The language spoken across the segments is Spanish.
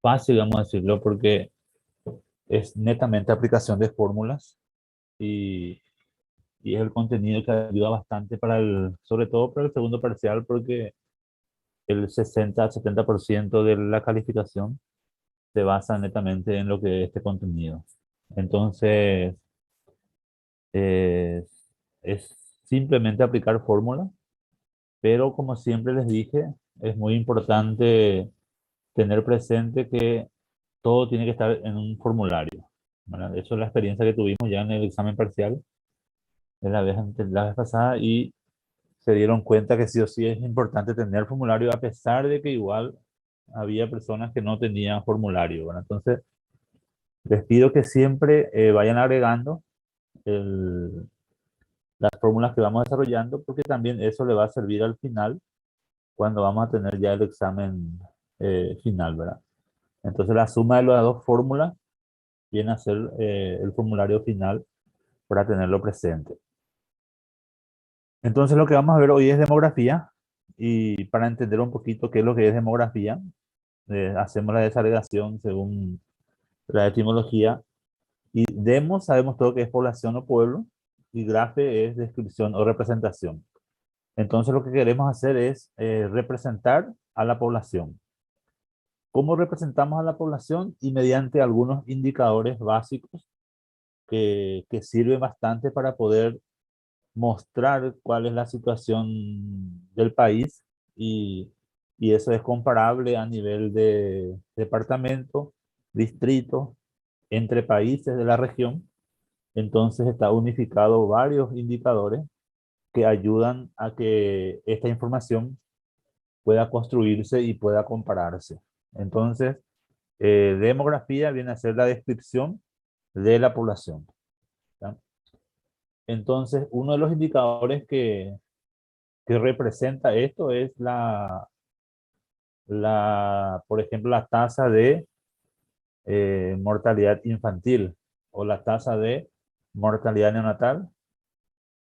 fácil, vamos a decirlo, porque es netamente aplicación de fórmulas y, y es el contenido que ayuda bastante sobre todo para el segundo parcial, porque el 60-70% de la calificación se basa netamente en lo que es este contenido. Entonces, eh, es simplemente aplicar fórmulas, pero como siempre les dije, es muy importante tener presente que todo tiene que estar en un formulario, ¿verdad? Eso es la experiencia que tuvimos ya en el examen parcial de la vez pasada y se dieron cuenta que sí o sí es importante tener formulario a pesar de que igual había personas que no tenían formulario, ¿verdad? Entonces, les pido que siempre vayan agregando el- las fórmulas que vamos desarrollando porque también eso le va a servir al final cuando vamos a tener ya el examen final, ¿verdad? Entonces, la suma de las dos fórmulas viene a ser el formulario final para tenerlo presente. Entonces lo que vamos a ver hoy es demografía y para entender un poquito qué es lo que es demografía, hacemos la desagregación según la etimología y demos, sabemos todo que es población o pueblo y grafe es descripción o representación. Entonces lo que queremos hacer es representar a la población. ¿Cómo representamos a la población? Y mediante algunos indicadores básicos que sirven bastante para poder mostrar cuál es la situación del país y, y eso es comparable a nivel de departamento, distrito, entre países de la región. Entonces está unificado varios indicadores que ayudan a que esta información pueda construirse y pueda compararse. Entonces, demografía viene a ser la descripción de la población, ¿ya? Entonces, uno de los indicadores que representa esto es por ejemplo, la tasa de mortalidad infantil o la tasa de mortalidad neonatal.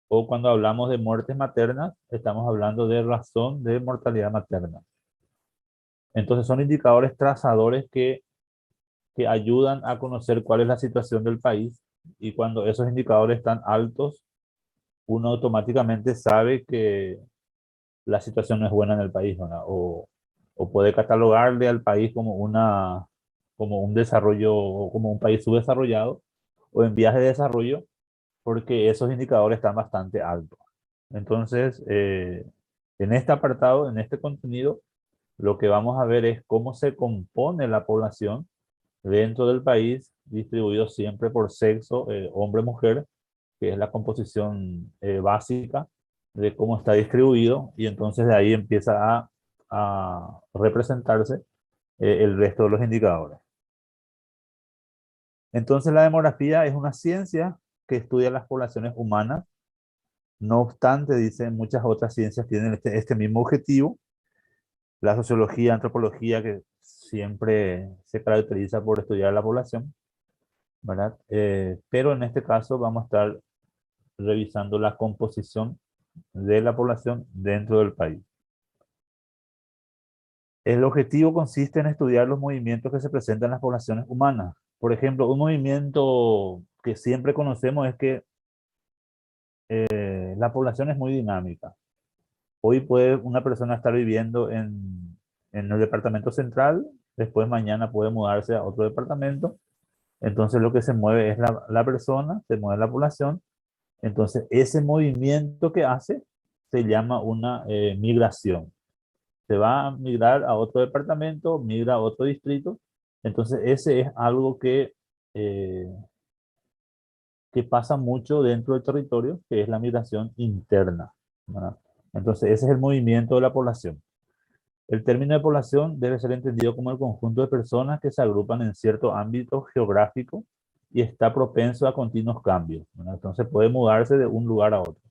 O cuando hablamos de muertes maternas, estamos hablando de razón de mortalidad materna. Entonces son indicadores trazadores que ayudan a conocer cuál es la situación del país y cuando esos indicadores están altos, uno automáticamente sabe que la situación no es buena en el país, ¿verdad? O puede catalogarle al país como un desarrollo, o como un país subdesarrollado o en vías de desarrollo, porque esos indicadores están bastante altos. Entonces, en este apartado, en este contenido, lo que vamos a ver es cómo se compone la población dentro del país, distribuido siempre por sexo, hombre-mujer, que es la composición básica de cómo está distribuido, y entonces de ahí empieza a representarse el resto de los indicadores. Entonces la demografía es una ciencia que estudia las poblaciones humanas. No obstante, dicen muchas otras ciencias tienen este mismo objetivo. La sociología, antropología, que siempre se caracteriza por estudiar la población, ¿verdad? Pero en este caso vamos a estar revisando la composición de la población dentro del país. El objetivo consiste en estudiar los movimientos que se presentan en las poblaciones humanas. Por ejemplo, un movimiento que siempre conocemos es que la población es muy dinámica. Hoy puede una persona estar viviendo en el departamento central, después mañana puede mudarse a otro departamento. Entonces lo que se mueve es la persona, se mueve la población. Entonces ese movimiento que hace se llama una migración. Se va a migrar a otro departamento, migra a otro distrito. Entonces ese es algo eh, que pasa mucho dentro del territorio, que es la migración interna, ¿verdad? Entonces ese es el movimiento de la población. El término de población debe ser entendido como el conjunto de personas que se agrupan en cierto ámbito geográfico y está propenso a continuos cambios, ¿verdad? Entonces puede mudarse de un lugar a otro.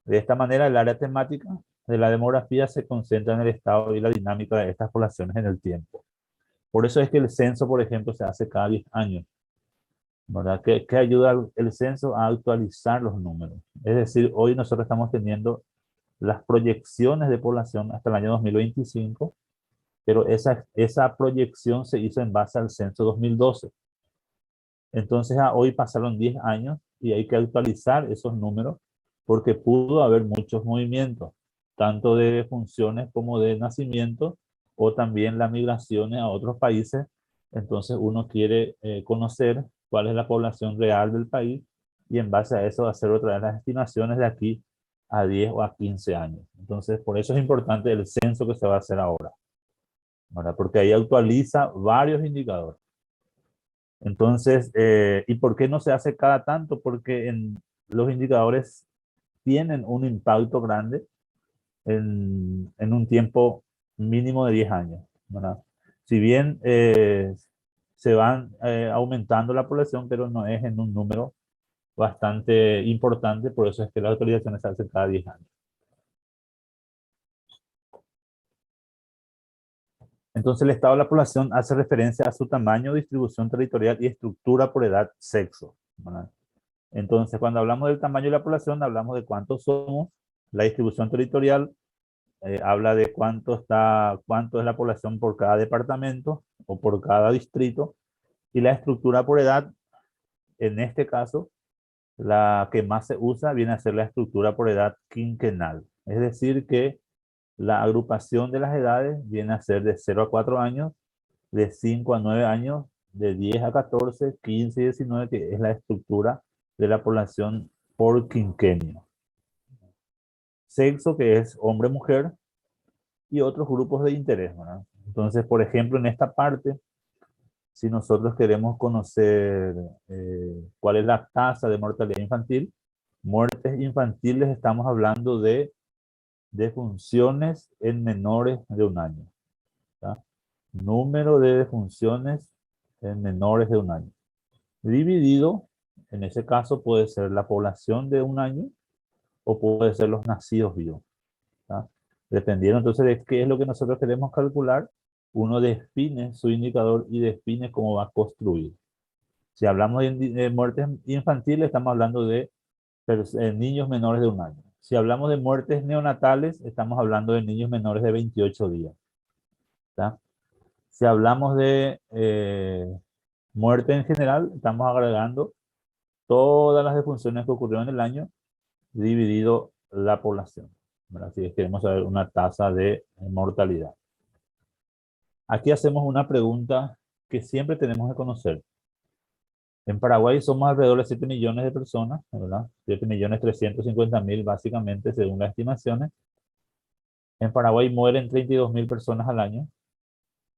De esta manera, el área temática de la demografía se concentra en el estado y la dinámica de estas poblaciones en el tiempo. Por eso es que el censo, por ejemplo, se hace cada 10 años, ¿verdad? Que ayuda el censo a actualizar los números. Es decir, hoy nosotros estamos teniendo las proyecciones de población hasta el año 2025 pero esa proyección se hizo en base al censo 2012. Entonces, a hoy pasaron 10 años y hay que actualizar esos números porque pudo haber muchos movimientos, tanto de funciones como de nacimiento, o también las migraciones a otros países. Entonces, uno quiere conocer cuál es la población real del país y en base a eso hacer otra vez las estimaciones de aquí a 10 o a 15 años. Entonces, por eso es importante el censo que se va a hacer ahora, ¿verdad? Porque ahí actualiza varios indicadores. Entonces, ¿y por qué no se hace cada tanto? Porque los indicadores tienen un impacto grande en un tiempo mínimo de 10 años, ¿verdad? Si bien se van aumentando la población, pero no es en un número bastante importante, por eso es que las actualizaciones se hacen cada 10 años. Entonces, el estado de la población hace referencia a su tamaño, distribución territorial y estructura por edad, sexo, ¿verdad? Entonces, cuando hablamos del tamaño de la población, hablamos de cuántos somos. La distribución territorial habla de cuánto es la población por cada departamento o por cada distrito. Y la estructura por edad, en este caso, la que más se usa viene a ser la estructura por edad quinquenal. Es decir, que la agrupación de las edades viene a ser de 0 a 4 años, de 5 a 9 años, de 10 a 14, 15 y 19, que es la estructura de la población por quinquenio. Sexo, que es hombre-mujer, y otros grupos de interés, ¿verdad? Entonces, por ejemplo, en esta parte, si nosotros queremos conocer cuál es la tasa de mortalidad infantil, muertes infantiles, estamos hablando de defunciones en menores de un año, ¿tá? Número de defunciones en menores de un año. Dividido, en ese caso puede ser la población de un año o puede ser los nacidos vivos, ¿tá? Dependiendo entonces de qué es lo que nosotros queremos calcular, uno define su indicador y define cómo va a construir. Si hablamos de muertes infantiles, estamos hablando de niños menores de un año. Si hablamos de muertes neonatales, estamos hablando de niños menores de 28 días, ¿tá? Si hablamos de muerte en general, estamos agregando todas las defunciones que ocurrieron en el año dividido la población, ¿verdad? Si queremos saber una tasa de mortalidad. Aquí hacemos una pregunta que siempre tenemos que conocer. En Paraguay somos alrededor de 7 millones de personas, ¿verdad? 7.350.000 básicamente, según las estimaciones. En Paraguay mueren 32.000 personas al año,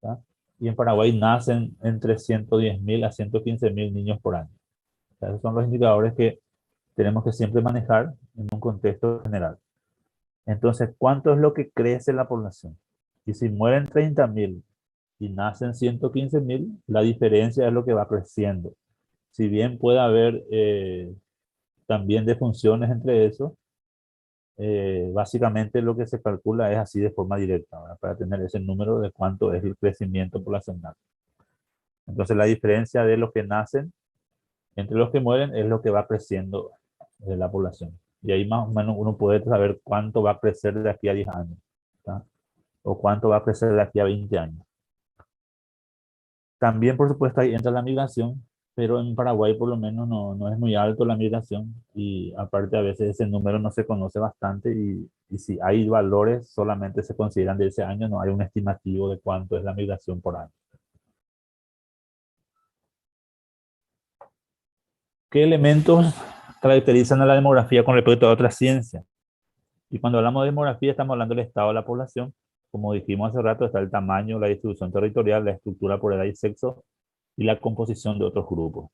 ¿tá? Y en Paraguay nacen entre 110.000 a 115.000 niños por año. Esos son los indicadores que tenemos que siempre manejar en un contexto general. Entonces, ¿cuánto es lo que crece la población? Y si mueren 30.000 y nacen 115.000, la diferencia es lo que va creciendo. Si bien puede haber también defunciones entre eso, básicamente lo que se calcula es así de forma directa, ¿verdad? Para tener ese número de cuánto es el crecimiento poblacional. Entonces, la diferencia de los que nacen entre los que mueren es lo que va creciendo de la población. Y ahí más o menos uno puede saber cuánto va a crecer de aquí a 10 años, ¿tá? O cuánto va a crecer de aquí a 20 años. También, por supuesto, ahí entra la migración, pero en Paraguay por lo menos no es muy alto la migración y aparte a veces ese número no se conoce bastante y si hay valores solamente se consideran de ese año, no hay un estimativo de cuánto es la migración por año. ¿Qué elementos caracterizan a la demografía con respecto a otras ciencias? Y cuando hablamos de demografía estamos hablando del estado de la población. Como dijimos hace rato, está el tamaño, la distribución territorial, la estructura por edad y sexo y la composición de otros grupos.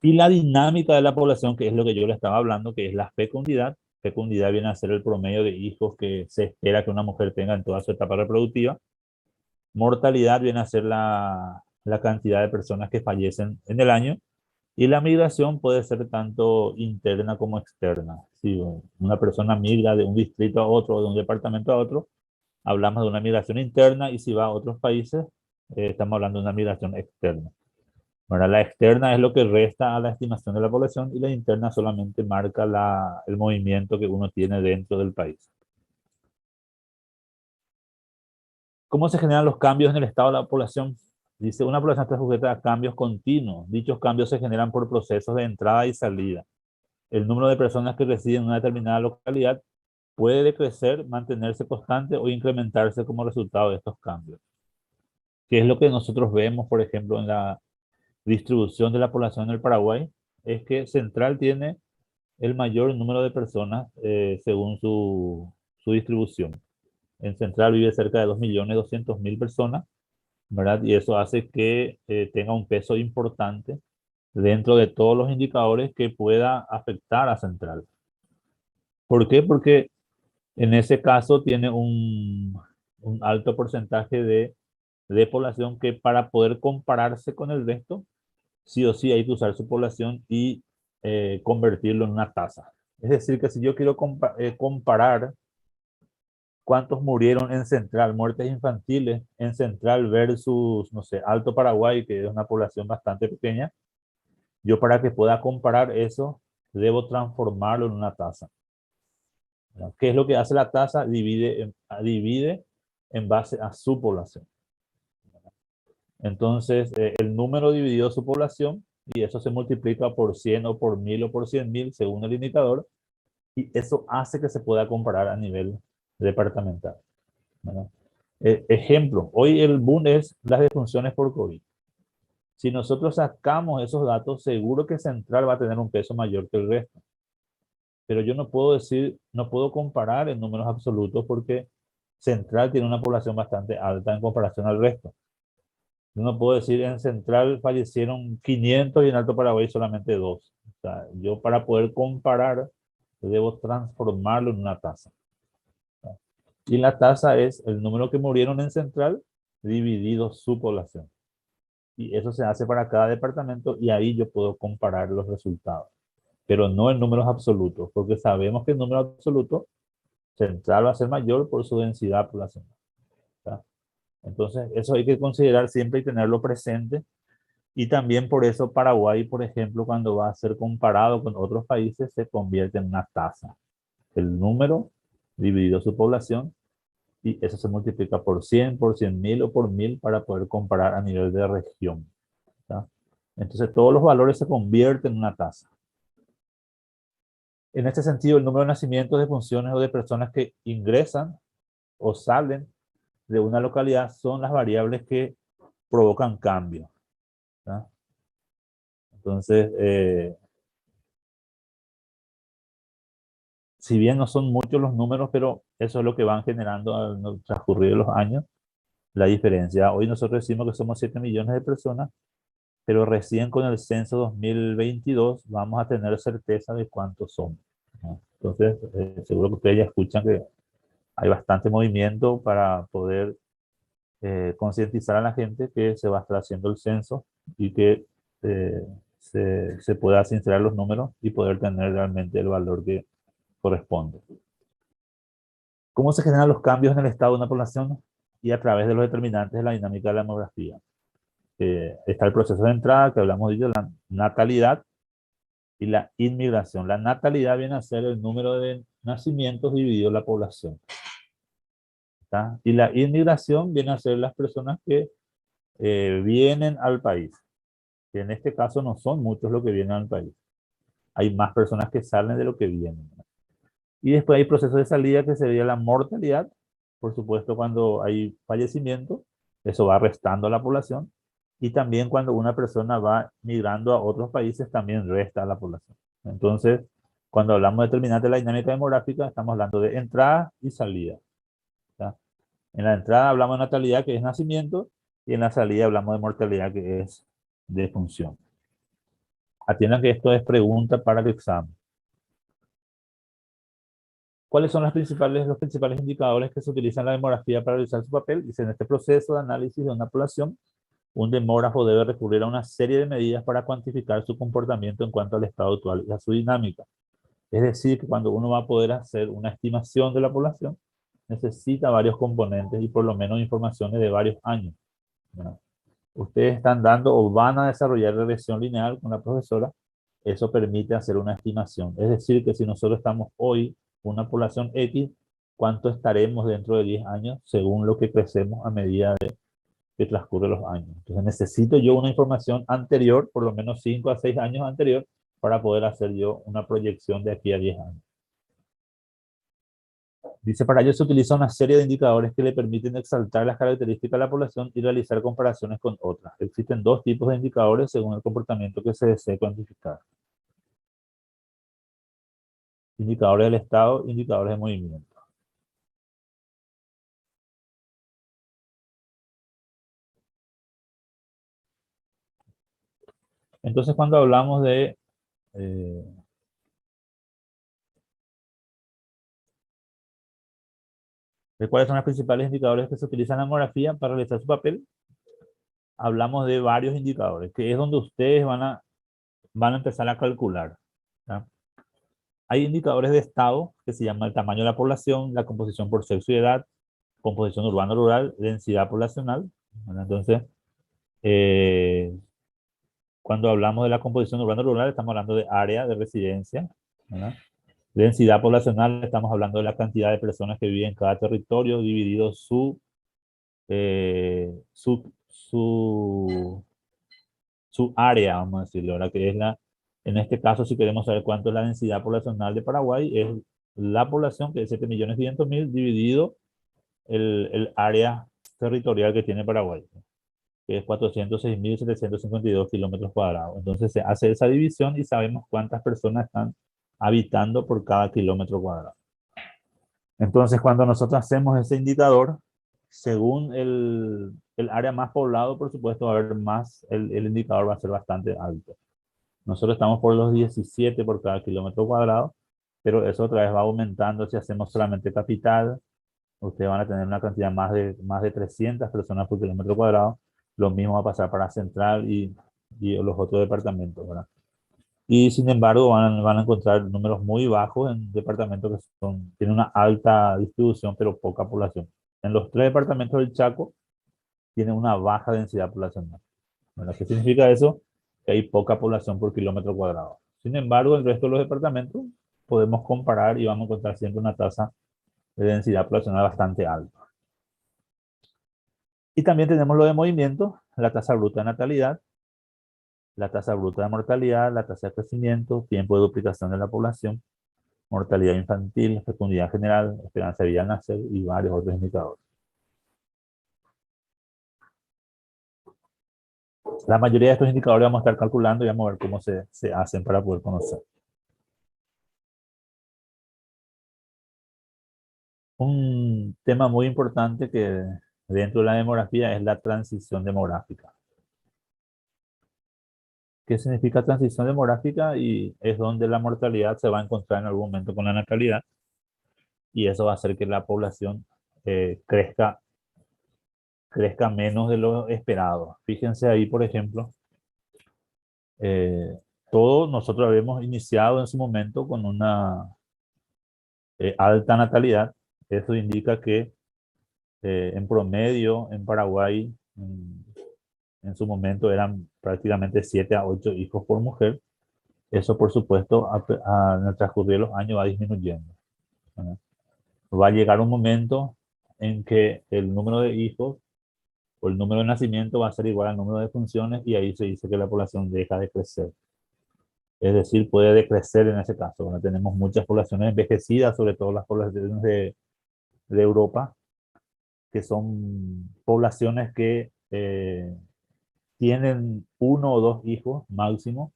Y la dinámica de la población, que es lo que yo le estaba hablando, que es la fecundidad. Fecundidad viene a ser el promedio de hijos que se espera que una mujer tenga en toda su etapa reproductiva. Mortalidad viene a ser la cantidad de personas que fallecen en el año. Y la migración puede ser tanto interna como externa. Si una persona migra de un distrito a otro o de un departamento a otro, hablamos de una migración interna y si va a otros países, estamos hablando de una migración externa. Bueno, la externa es lo que resta a la estimación de la población y la interna solamente marca el movimiento que uno tiene dentro del país. ¿Cómo se generan los cambios en el estado de la población? Dice, una población está sujeta a cambios continuos. Dichos cambios se generan por procesos de entrada y salida. El número de personas que residen en una determinada localidad puede decrecer, mantenerse constante o incrementarse como resultado de estos cambios. ¿Qué es lo que nosotros vemos, por ejemplo, en la distribución de la población en el Paraguay? Es que Central tiene el mayor número de personas según su distribución. En Central vive cerca de 2.200.000 personas, ¿verdad? Y eso hace que tenga un peso importante dentro de todos los indicadores que pueda afectar a Central. ¿Por qué? Porque en ese caso tiene un alto porcentaje de población que para poder compararse con el resto, sí o sí hay que usar su población y convertirlo en una tasa. Es decir, que si yo quiero comparar cuántos murieron en Central, muertes infantiles en Central versus, no sé, Alto Paraguay, que es una población bastante pequeña, yo para que pueda comparar eso, debo transformarlo en una tasa. ¿Qué es lo que hace la tasa? Divide en base a su población. Entonces, el número dividió su población y eso se multiplica por 100 o por 1000 o por 100.000 según el indicador y eso hace que se pueda comparar a nivel departamental, ¿verdad? Ejemplo, hoy el boom es las defunciones por COVID. Si nosotros sacamos esos datos, seguro que Central va a tener un peso mayor que el resto. Pero yo no puedo decir, no puedo comparar en números absolutos porque Central tiene una población bastante alta en comparación al resto. Yo no puedo decir en Central fallecieron 500 y en Alto Paraguay solamente 2. O sea, yo para poder comparar debo transformarlo en una tasa. Y la tasa es el número que murieron en Central dividido su población. Y eso se hace para cada departamento y ahí yo puedo comparar los resultados. Pero no en números absolutos, porque sabemos que el número absoluto Central va a ser mayor por su densidad poblacional. ¿Tá? Entonces, eso hay que considerar siempre y tenerlo presente. Y también por eso Paraguay, por ejemplo, cuando va a ser comparado con otros países, se convierte en una tasa. El número dividido su población y eso se multiplica por 100, por 100.000 o por 1000 para poder comparar a nivel de región. ¿Tá? Entonces todos los valores se convierten en una tasa. En este sentido, el número de nacimientos, de funciones o de personas que ingresan o salen de una localidad son las variables que provocan cambio. ¿Tá? Entonces, si bien no son muchos los números, pero eso es lo que van generando al transcurrir de los años la diferencia. Hoy nosotros decimos que somos 7 millones de personas, pero recién con el censo 2022 vamos a tener certeza de cuántos somos, ¿no? Entonces, seguro que ustedes ya escuchan que hay bastante movimiento para poder concientizar a la gente que se va a estar haciendo el censo y que eh, se pueda sincerar los números y poder tener realmente el valor que corresponde. ¿Cómo se generan los cambios en el estado de una población? Y a través de los determinantes de la dinámica de la demografía. Está el proceso de entrada que hablamos de ello, la natalidad y la inmigración. La natalidad viene a ser el número de nacimientos dividido la población. ¿Tá? Y la inmigración viene a ser las personas que vienen al país. Que en este caso no son muchos los que vienen al país. Hay más personas que salen de lo que vienen. Y después hay procesos de salida que sería la mortalidad. Por supuesto, cuando hay fallecimiento, eso va restando a la población. Y también cuando una persona va migrando a otros países, también resta a la población. Entonces, cuando hablamos de determinante de la dinámica demográfica, estamos hablando de entrada y salida. ¿Tá? En la entrada hablamos de natalidad, que es nacimiento, y en la salida hablamos de mortalidad, que es defunción. Atiendan que esto es pregunta para el examen. ¿Cuáles son los principales indicadores que se utilizan en la demografía para realizar su papel? Dice, en este proceso de análisis de una población, un demógrafo debe recurrir a una serie de medidas para cuantificar su comportamiento en cuanto al estado actual y a su dinámica. Es decir, que cuando uno va a poder hacer una estimación de la población, necesita varios componentes y por lo menos informaciones de varios años, ¿no? Ustedes están dando o van a desarrollar regresión lineal con la profesora. Eso permite hacer una estimación. Es decir, que si nosotros estamos hoy con una población X, cuánto estaremos dentro de 10 años según lo que crecemos a medida que transcurren los años. Entonces necesito yo una información anterior, por lo menos 5 a 6 años anterior, para poder hacer yo una proyección de aquí a 10 años. Dice, para ello se utiliza una serie de indicadores que le permiten exaltar las características de la población y realizar comparaciones con otras. Existen dos tipos de indicadores según el comportamiento que se desee cuantificar. Indicadores del estado, indicadores de movimiento. Entonces, cuando hablamos eh, de cuáles son los principales indicadores que se utilizan en la demografía para realizar su papel, hablamos de varios indicadores, que es donde ustedes van a empezar a calcular, ¿ya? Hay indicadores de estado que se llama el tamaño de la población, la composición por sexo y edad, composición urbano-rural, densidad poblacional, ¿verdad? Entonces, eh, cuando hablamos de la composición urbano-rural, estamos hablando de área de residencia, ¿verdad? Densidad poblacional, estamos hablando de la cantidad de personas que viven en cada territorio, dividido eh, su, su, su área, vamos a decirlo, ¿verdad? Que es en este caso, si queremos saber cuánto es la densidad poblacional de Paraguay, es la población, que es 7.500.000, dividido el área territorial que tiene Paraguay, que es 406.752 kilómetros cuadrados. Entonces se hace esa división y sabemos cuántas personas están habitando por cada kilómetro cuadrado. Entonces, cuando nosotros hacemos ese indicador, según el área más poblado, por supuesto, va a haber más, el indicador va a ser bastante alto. Nosotros estamos por los 17 por cada kilómetro cuadrado, pero eso otra vez va aumentando si hacemos solamente capital. Ustedes van a tener una cantidad más de 300 personas por kilómetro cuadrado. Lo mismo va a pasar para Central y los otros departamentos, ¿verdad? Y sin embargo van a encontrar números muy bajos en departamentos que tienen una alta distribución pero poca población. En los tres departamentos del Chaco tienen una baja densidad poblacional, ¿verdad? ¿Qué significa eso? Que hay poca población por kilómetro cuadrado. Sin embargo, el resto de los departamentos podemos comparar y vamos a encontrar siempre una tasa de densidad poblacional bastante alta. Y también tenemos lo de movimiento, la tasa bruta de natalidad, la tasa bruta de mortalidad, la tasa de crecimiento, tiempo de duplicación de la población, mortalidad infantil, fecundidad general, esperanza de vida al nacer y varios otros indicadores. La mayoría de estos indicadores vamos a estar calculando y vamos a ver cómo se hacen para poder conocer. Un tema muy importante que dentro de la demografía es la transición demográfica. ¿Qué significa transición demográfica? Y es donde la mortalidad se va a encontrar en algún momento con la natalidad y eso va a hacer que la población crezca menos de lo esperado. Fíjense ahí, por ejemplo, eh, todos nosotros habíamos iniciado en su momento con una alta natalidad. Eso indica que en promedio en Paraguay en su momento eran prácticamente 7 a 8 hijos por mujer. Eso, por supuesto, en el transcurrir de los años va disminuyendo, ¿verdad? Va a llegar un momento en que el número de hijos o el número de nacimiento va a ser igual al número de funciones y ahí se dice que la población deja de crecer. Es decir, puede decrecer en ese caso. Bueno, tenemos muchas poblaciones envejecidas, sobre todo las poblaciones de Europa, que son poblaciones que tienen uno o dos hijos máximo.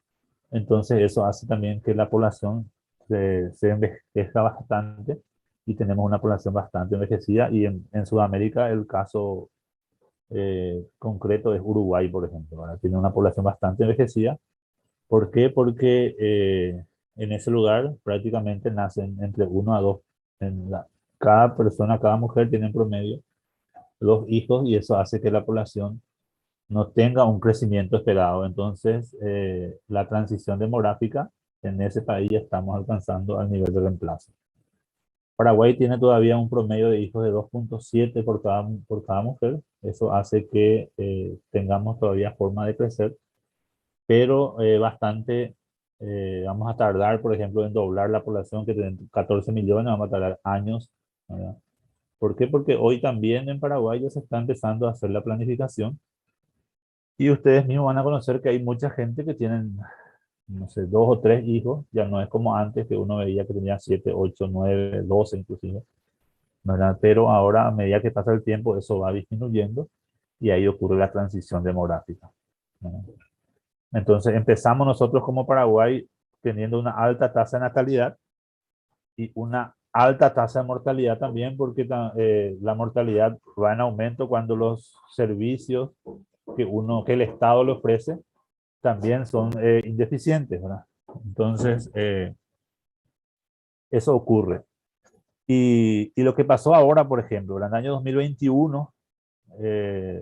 Entonces eso hace también que la población se envejezca bastante y tenemos una población bastante envejecida. Y en Sudamérica el caso concreto es Uruguay, por ejemplo, ¿verdad? Tiene una población bastante envejecida. ¿Por qué? Porque en ese lugar prácticamente nacen entre uno a dos. Cada persona, cada mujer tiene en promedio dos hijos y eso hace que la población no tenga un crecimiento esperado. Entonces, la transición demográfica en ese país ya estamos alcanzando al nivel de reemplazo. Paraguay tiene todavía un promedio de hijos de 2,7 por cada mujer. Eso hace que tengamos todavía forma de crecer, pero vamos a tardar, por ejemplo, en doblar la población que tiene 14 millones, vamos a tardar años ¿verdad? ¿Por qué? Porque hoy también en Paraguay ya se está empezando a hacer la planificación y ustedes mismos van a conocer que hay mucha gente que tienen, no sé, 2 o 3 hijos, ya no es como antes que uno veía que tenía 7, 8, 9, 12 inclusive, ¿verdad? Pero ahora a medida que pasa el tiempo eso va disminuyendo y ahí ocurre la transición demográfica, ¿verdad? Entonces empezamos nosotros como Paraguay teniendo una alta tasa de natalidad y una alta tasa de mortalidad también, porque la mortalidad va en aumento cuando los servicios que el Estado le ofrece también son indeficientes, ¿verdad? Entonces, eso ocurre. Y lo que pasó ahora, por ejemplo, en el año 2021,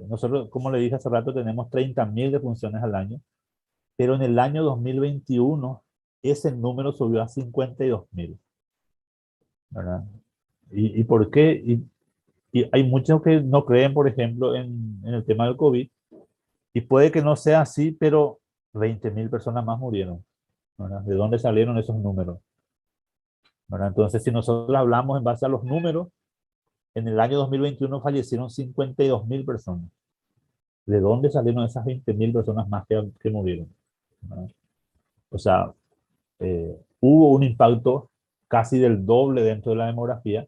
nosotros, como le dije hace rato, tenemos 30.000 defunciones al año, pero en el año 2021 ese número subió a 52.000, ¿verdad? ¿Y por qué? Y hay muchos que no creen, por ejemplo, en el tema del COVID, y puede que no sea así, pero 20.000 personas más murieron, ¿verdad? ¿De dónde salieron esos números? ¿Verdad? Entonces, si nosotros hablamos en base a los números, en el año 2021 fallecieron 52.000 personas. ¿De dónde salieron esas 20.000 personas más que murieron? ¿Verdad? O sea, hubo un impacto casi del doble dentro de la demografía,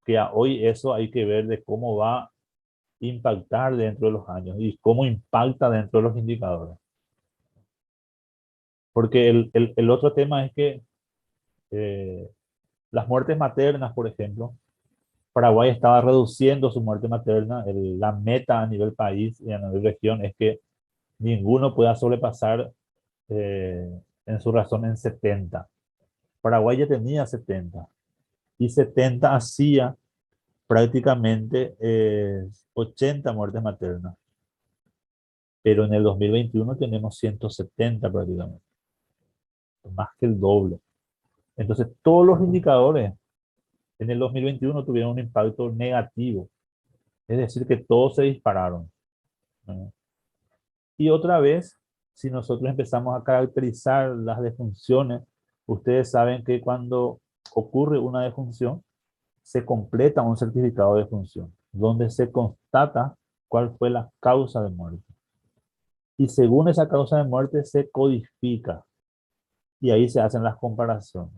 que a hoy eso hay que ver de cómo va a impactar dentro de los años y cómo impacta dentro de los indicadores. Porque el otro tema es que eh, las muertes maternas, por ejemplo, Paraguay estaba reduciendo su muerte materna. La meta a nivel país y a nivel región es que ninguno pueda sobrepasar en su razón en 70. Paraguay ya tenía 70 y 70 hacía prácticamente 80 muertes maternas, pero en el 2021 tenemos 170 prácticamente, más que el doble. Entonces, todos los indicadores en el 2021 tuvieron un impacto negativo, es decir, que todos se dispararon, ¿no? Y otra vez, si nosotros empezamos a caracterizar las defunciones, ustedes saben que cuando ocurre una defunción, se completa un certificado de defunción, donde se constata cuál fue la causa de muerte. Y según esa causa de muerte se codifica y ahí se hacen las comparaciones.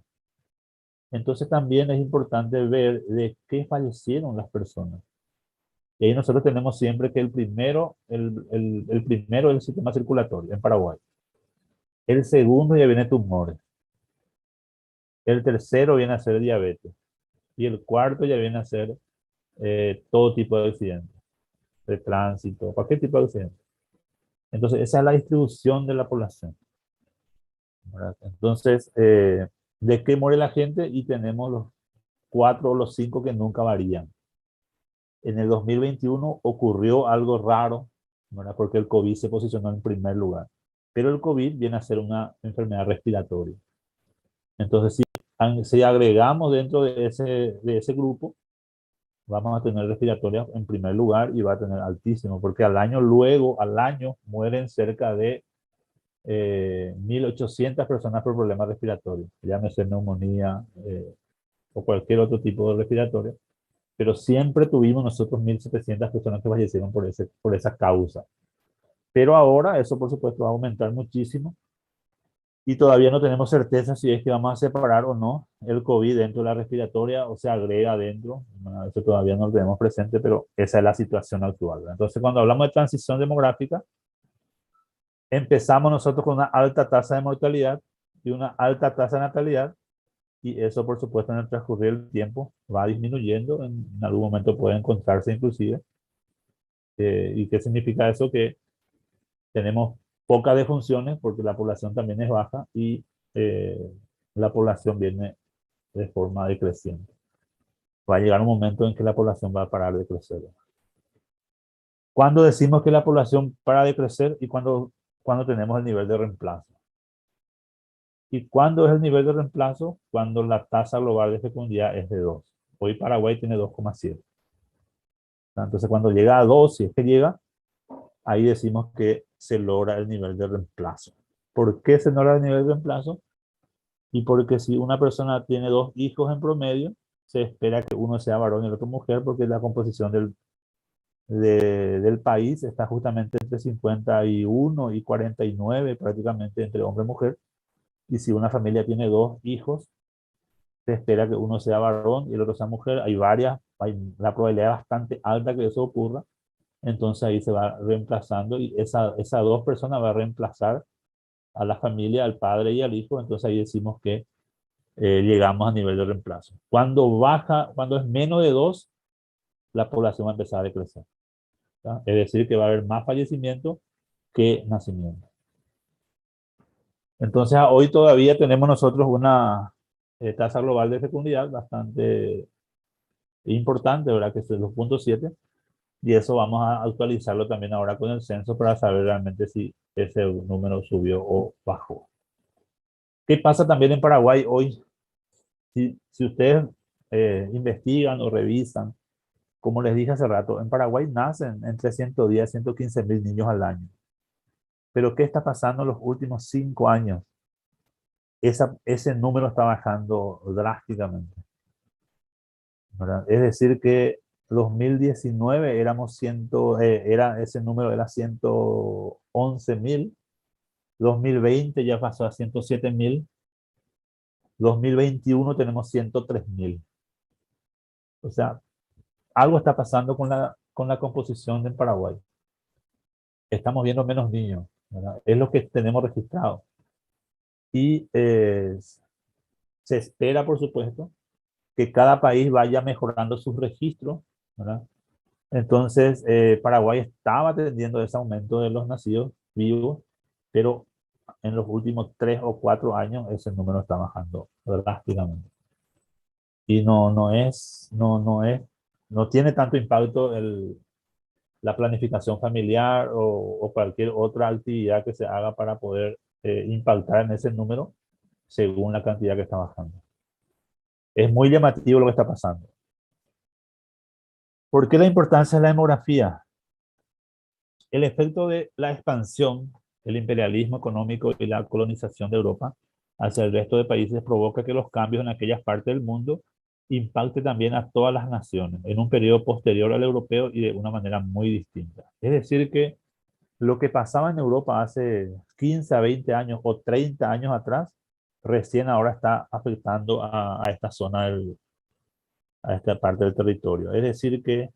Entonces también es importante ver de qué fallecieron las personas. Y ahí nosotros tenemos siempre que el primero es el sistema circulatorio en Paraguay. El segundo ya viene tumores. El tercero viene a ser diabetes. Y el cuarto ya viene a ser todo tipo de accidentes, de tránsito, cualquier tipo de accidente. Entonces, esa es la distribución de la población, ¿verdad? Entonces, ¿de qué muere la gente? Y tenemos los 4 o los 5 que nunca varían. En el 2021 ocurrió algo raro, ¿verdad? Porque el COVID se posicionó en primer lugar. Pero el COVID viene a ser una enfermedad respiratoria. Entonces, si agregamos dentro de ese grupo, vamos a tener respiratoria en primer lugar y va a tener altísimo, porque al año mueren cerca de 1.800 personas por problemas respiratorios, llámese neumonía o cualquier otro tipo de respiratorio, pero siempre tuvimos nosotros 1.700 personas que fallecieron por esa causa. Pero ahora eso, por supuesto, va a aumentar muchísimo y todavía no tenemos certeza si es que vamos a separar o no el COVID dentro de la respiratoria o se agrega dentro. Bueno, eso todavía no lo tenemos presente, pero esa es la situación actual, ¿verdad? Entonces, cuando hablamos de transición demográfica, empezamos nosotros con una alta tasa de mortalidad y una alta tasa de natalidad, y eso, por supuesto, en el transcurrir del tiempo va disminuyendo, en algún momento puede encontrarse inclusive. ¿Y qué significa eso? Que tenemos pocas defunciones porque la población también es baja y eh, la población viene de forma decreciente. Va a llegar un momento en que la población va a parar de crecer. ¿Cuándo decimos que la población para de crecer y cuando tenemos el nivel de reemplazo? ¿Y cuándo es el nivel de reemplazo? Cuando la tasa global de fecundidad es de 2. Hoy Paraguay tiene 2,7. Entonces, cuando llega a 2, si es que llega, ahí decimos que se logra el nivel de reemplazo. ¿Por qué se logra el nivel de reemplazo? Y porque si una persona tiene 2 hijos en promedio, se espera que uno sea varón y el otro mujer, porque la composición del país está justamente entre 51 y 49, prácticamente entre hombre y mujer. Y si una familia tiene dos hijos, se espera que uno sea varón y el otro sea mujer. La probabilidad es bastante alta que eso ocurra. Entonces ahí se va reemplazando y esa dos personas va a reemplazar a la familia, al padre y al hijo. Entonces ahí decimos que llegamos a nivel de reemplazo. Cuando es menos de dos, la población va a empezar a decrecer. ¿Tá? Es decir, que va a haber más fallecimiento que nacimiento. Entonces, hoy todavía tenemos nosotros una tasa global de fecundidad bastante importante, ¿verdad? Que es el 2.7, y eso vamos a actualizarlo también ahora con el censo para saber realmente si ese número subió o bajó. ¿Qué pasa también en Paraguay hoy? Si ustedes investigan o revisan, como les dije hace rato, en Paraguay nacen entre 110 y 115 mil niños al año. Pero ¿qué está pasando en los últimos 5 años? Ese número está bajando drásticamente, ¿verdad? Es decir, que 2019 ese número era 111 mil, 2020 ya pasó a 107 mil, 2021 tenemos 103 mil. O sea, algo está pasando con la composición en Paraguay. Estamos viendo menos niños, ¿verdad? Es lo que tenemos registrado. Y se espera, por supuesto, que cada país vaya mejorando sus registros, ¿verdad? Entonces, Paraguay estaba teniendo ese aumento de los nacidos vivos, pero en los últimos 3 o 4 años ese número está bajando drásticamente. Y no tiene tanto impacto la planificación familiar o cualquier otra actividad que se haga para poder impactar en ese número según la cantidad que está bajando. Es muy llamativo lo que está pasando. ¿Por qué la importancia de la demografía? El efecto de la expansión, el imperialismo económico y la colonización de Europa hacia el resto de países provoca que los cambios en aquellas partes del mundo impacten también a todas las naciones en un periodo posterior al europeo y de una manera muy distinta. Es decir, que lo que pasaba en Europa hace 15 a 20 años o 30 años atrás, recién ahora está afectando a esta a esta parte del territorio. Es decir, que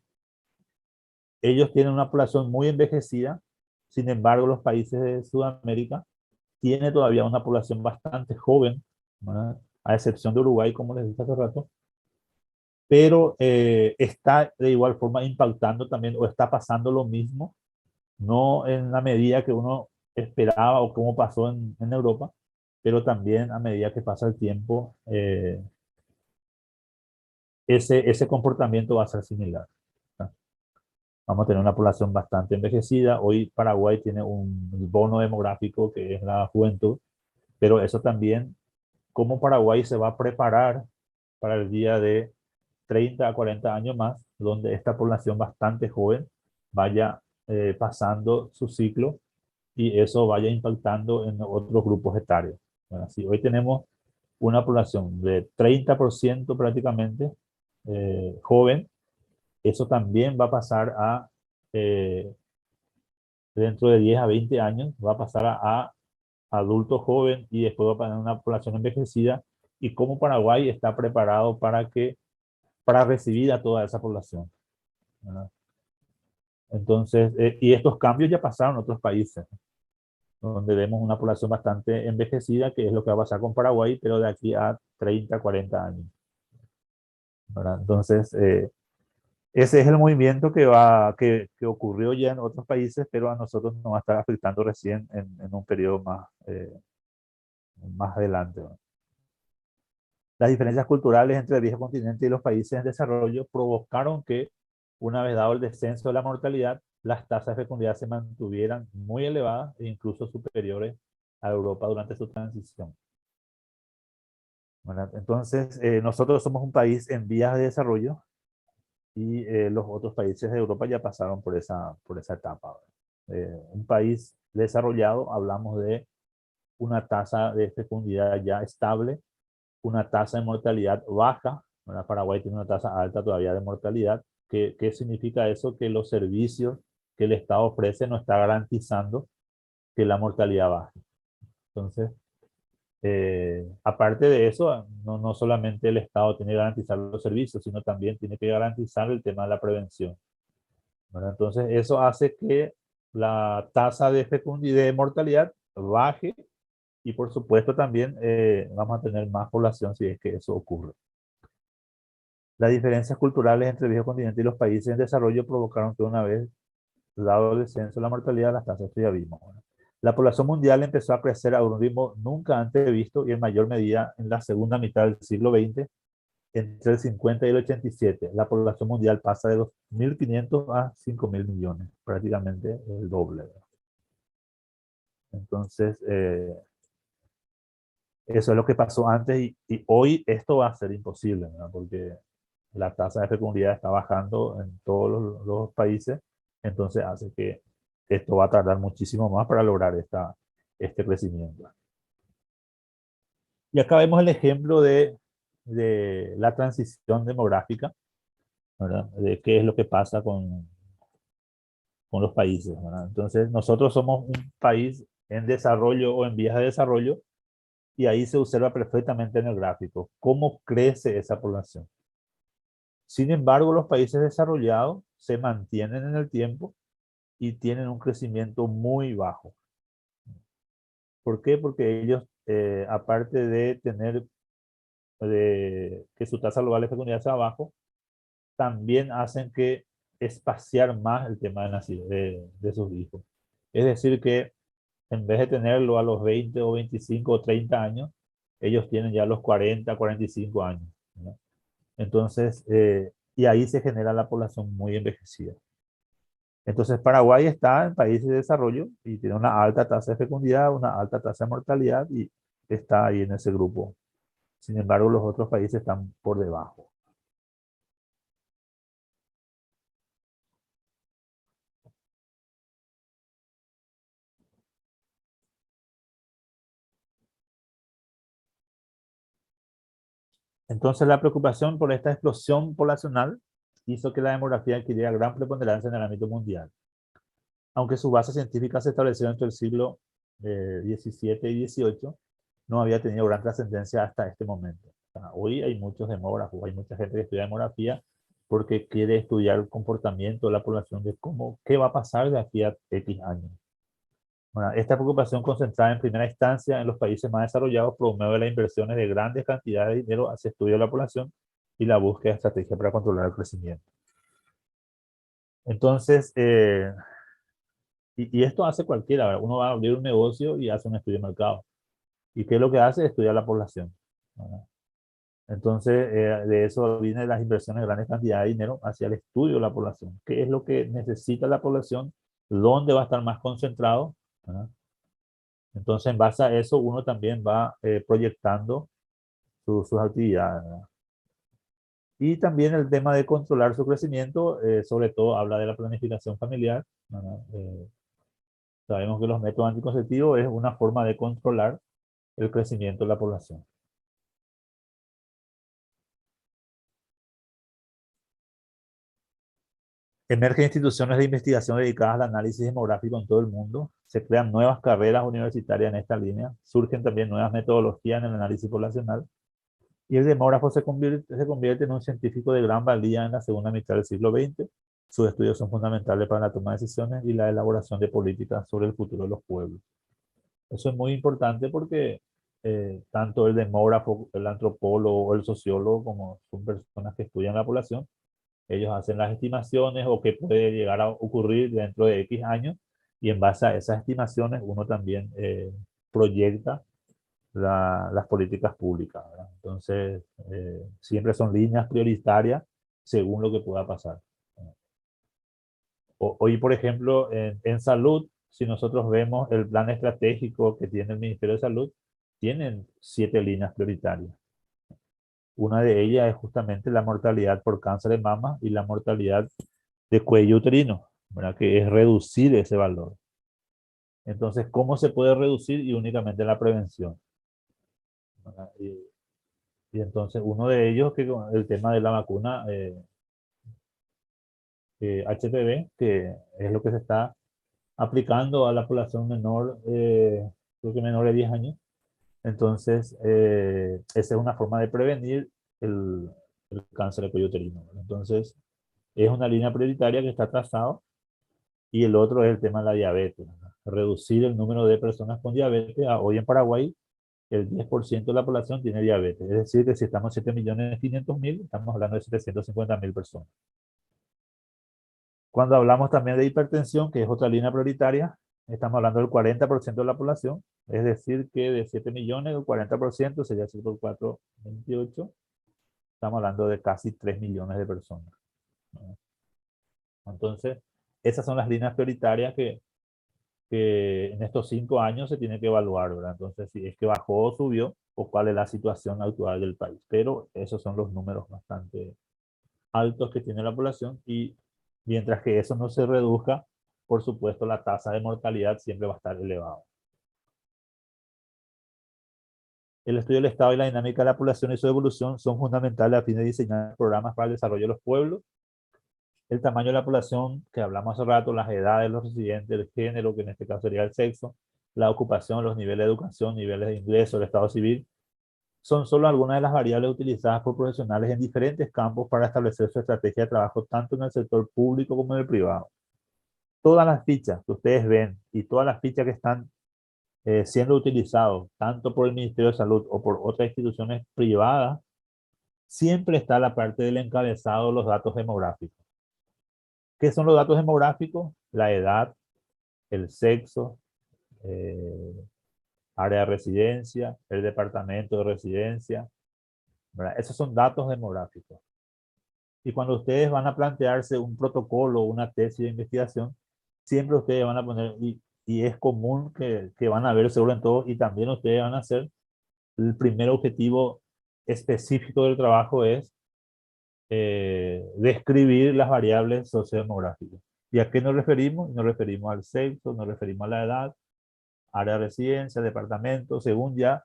ellos tienen una población muy envejecida, sin embargo, los países de Sudamérica tienen todavía una población bastante joven, ¿verdad? A excepción de Uruguay, como les dije hace rato, pero está de igual forma impactando también, o está pasando lo mismo, no en la medida que uno esperaba o como pasó en Europa, pero también a medida que pasa el tiempo, ese comportamiento va a ser similar. Vamos a tener una población bastante envejecida. Hoy Paraguay tiene un bono demográfico que es la juventud, pero eso también, cómo Paraguay se va a preparar para el día de 30 a 40 años más, donde esta población bastante joven vaya pasando su ciclo y eso vaya impactando en otros grupos etarios. Bueno, si hoy tenemos una población de 30% prácticamente joven, eso también va a pasar eh, dentro de 10 a 20 años, va a pasar a adulto joven y después va a pasar a una población envejecida y cómo Paraguay está preparado para recibir a toda esa población, ¿verdad? Entonces, y estos cambios ya pasaron en otros países, donde vemos una población bastante envejecida, que es lo que va a pasar con Paraguay, pero de aquí a 30, 40 años, ¿verdad? Entonces, ese es el movimiento que ocurrió ya en otros países, pero a nosotros nos va a estar afectando recién en un periodo más adelante, ¿verdad? Las diferencias culturales entre el viejo continente y los países en desarrollo provocaron que, una vez dado el descenso de la mortalidad, las tasas de fecundidad se mantuvieran muy elevadas e incluso superiores a Europa durante su transición, ¿verdad? Entonces, nosotros somos un país en vías de desarrollo y los otros países de Europa ya pasaron por esa etapa, ¿verdad? Un país desarrollado, hablamos de una tasa de fecundidad ya estable, una tasa de mortalidad baja, ¿verdad? Paraguay tiene una tasa alta todavía de mortalidad. ¿Qué significa eso? Que los servicios que el Estado ofrece no está garantizando que la mortalidad baje. Entonces, aparte de eso, no solamente el Estado tiene que garantizar los servicios, sino también tiene que garantizar el tema de la prevención, ¿verdad? Entonces, eso hace que la tasa de fecundidad de mortalidad baje y por supuesto también vamos a tener más población si es que eso ocurre. Las diferencias culturales entre el viejo continente y los países en desarrollo provocaron que una vez dado el descenso de la mortalidad, las tasas que ya vimos, ¿verdad? La población mundial empezó a crecer a un ritmo nunca antes visto y en mayor medida en la segunda mitad del siglo XX, entre el 50 y el 87. La población mundial pasa de 2.500 a 5.000 millones, prácticamente el doble, ¿verdad? Entonces, eso es lo que pasó antes y hoy esto va a ser imposible, ¿verdad? Porque la tasa de fecundidad está bajando en todos los países, entonces hace que esto va a tardar muchísimo más para lograr este crecimiento. Y acá vemos el ejemplo de la transición demográfica, ¿verdad? De qué es lo que pasa con los países, ¿verdad? Entonces, nosotros somos un país en desarrollo o en vías de desarrollo y ahí se observa perfectamente en el gráfico cómo crece esa población. Sin embargo, los países desarrollados se mantienen en el tiempo y tienen un crecimiento muy bajo. ¿Por qué? Porque ellos, aparte de tener que su tasa global de fecundidad sea bajo, también hacen que espaciar más el tema de sus hijos. Es decir, que en vez de tenerlo a los 20 o 25 o 30 años, ellos tienen ya los 40, 45 años, ¿no? Entonces, y ahí se genera la población muy envejecida. Entonces, Paraguay está en países de desarrollo y tiene una alta tasa de fecundidad, una alta tasa de mortalidad y está ahí en ese grupo. Sin embargo, los otros países están por debajo. Entonces, la preocupación por esta explosión poblacional hizo que la demografía adquiriera gran preponderancia en el ámbito mundial. Aunque su base científica se estableció entre el siglo XVII y XVIII, no había tenido gran trascendencia hasta este momento. O sea, hoy hay muchos demógrafos, hay mucha gente que estudia demografía porque quiere estudiar el comportamiento de la población, de qué va a pasar de aquí a X años. Bueno, esta preocupación concentrada en primera instancia en los países más desarrollados promueve las inversiones de grandes cantidades de dinero hacia estudio de la población y la búsqueda de estrategias para controlar el crecimiento. Entonces, y esto hace cualquiera, ¿verdad? Uno va a abrir un negocio y hace un estudio de mercado. ¿Y qué es lo que hace? Estudiar la población, ¿verdad? Entonces, de eso vienen las inversiones de grandes cantidades de dinero hacia el estudio de la población. ¿Qué es lo que necesita la población? ¿Dónde va a estar más concentrado? ¿Verdad? Entonces, en base a eso, uno también va proyectando sus actividades, ¿verdad? Y también el tema de controlar su crecimiento, sobre todo habla de la planificación familiar, ¿verdad? Sabemos que los métodos anticonceptivos es una forma de controlar el crecimiento de la población. Emergen instituciones de investigación dedicadas al análisis demográfico en todo el mundo. Se crean nuevas carreras universitarias en esta línea. Surgen también nuevas metodologías en el análisis poblacional. Y el demógrafo se convierte en un científico de gran valía en la segunda mitad del siglo XX. Sus estudios son fundamentales para la toma de decisiones y la elaboración de políticas sobre el futuro de los pueblos. Eso es muy importante porque tanto el demógrafo, el antropólogo o el sociólogo, como son personas que estudian la población, ellos hacen las estimaciones o qué puede llegar a ocurrir dentro de X años y en base a esas estimaciones uno también proyecta las políticas públicas, ¿verdad? Entonces, siempre son líneas prioritarias según lo que pueda pasar. Hoy, por ejemplo, en salud, si nosotros vemos el plan estratégico que tiene el Ministerio de Salud, tienen 7 líneas prioritarias. Una de ellas es justamente la mortalidad por cáncer de mama y la mortalidad de cuello uterino, ¿verdad? Que es reducir ese valor. Entonces, ¿cómo se puede reducir? Y únicamente la prevención, ¿verdad? Y entonces uno de ellos, que el tema de la vacuna HPV, que es lo que se está aplicando a la población menor, creo que menor de 10 años. Entonces, esa es una forma de prevenir el, el cáncer de cuello uterino. Entonces, es una línea prioritaria que está trazado. Y el otro es el tema de la diabetes, ¿verdad? Reducir el número de personas con diabetes. Hoy en Paraguay, el 10% de la población tiene diabetes. Es decir, que si estamos en 7.500.000, estamos hablando de 750.000 personas. Cuando hablamos también de hipertensión, que es otra línea prioritaria, estamos hablando del 40% de la población. Es decir, que de 7 millones, el 40% sería 7 por 4, 28. Estamos hablando de casi 3 millones de personas, ¿no? Entonces, esas son las líneas prioritarias que en estos 5 años se tiene que evaluar, ¿verdad? Entonces, si es que bajó o subió, o cuál es la situación actual del país. Pero esos son los números bastante altos que tiene la población y mientras que eso no se reduzca, por supuesto, la tasa de mortalidad siempre va a estar elevada. El estudio del estado y la dinámica de la población y su evolución son fundamentales a fin de diseñar programas para el desarrollo de los pueblos. El tamaño de la población, que hablamos hace rato, las edades de los residentes, el género, que en este caso sería el sexo, la ocupación, los niveles de educación, niveles de ingreso, el estado civil, son solo algunas de las variables utilizadas por profesionales en diferentes campos para establecer su estrategia de trabajo tanto en el sector público como en el privado. Todas las fichas que ustedes ven y todas las fichas que están siendo utilizados tanto por el Ministerio de Salud o por otras instituciones privadas, siempre está la parte del encabezado de los datos demográficos. ¿Qué son los datos demográficos? La edad, el sexo, eh, área de residencia, el departamento de residencia, ¿verdad? Esos son datos demográficos. Y cuando ustedes van a plantearse un protocolo, una tesis de investigación, siempre ustedes van a poner, y es común que van a ver seguro en todo, y también ustedes van a hacer, el primer objetivo específico del trabajo es describir las variables sociodemográficas. ¿Y a qué nos referimos? Nos referimos al sexo, nos referimos a la edad, área de residencia, departamento, según ya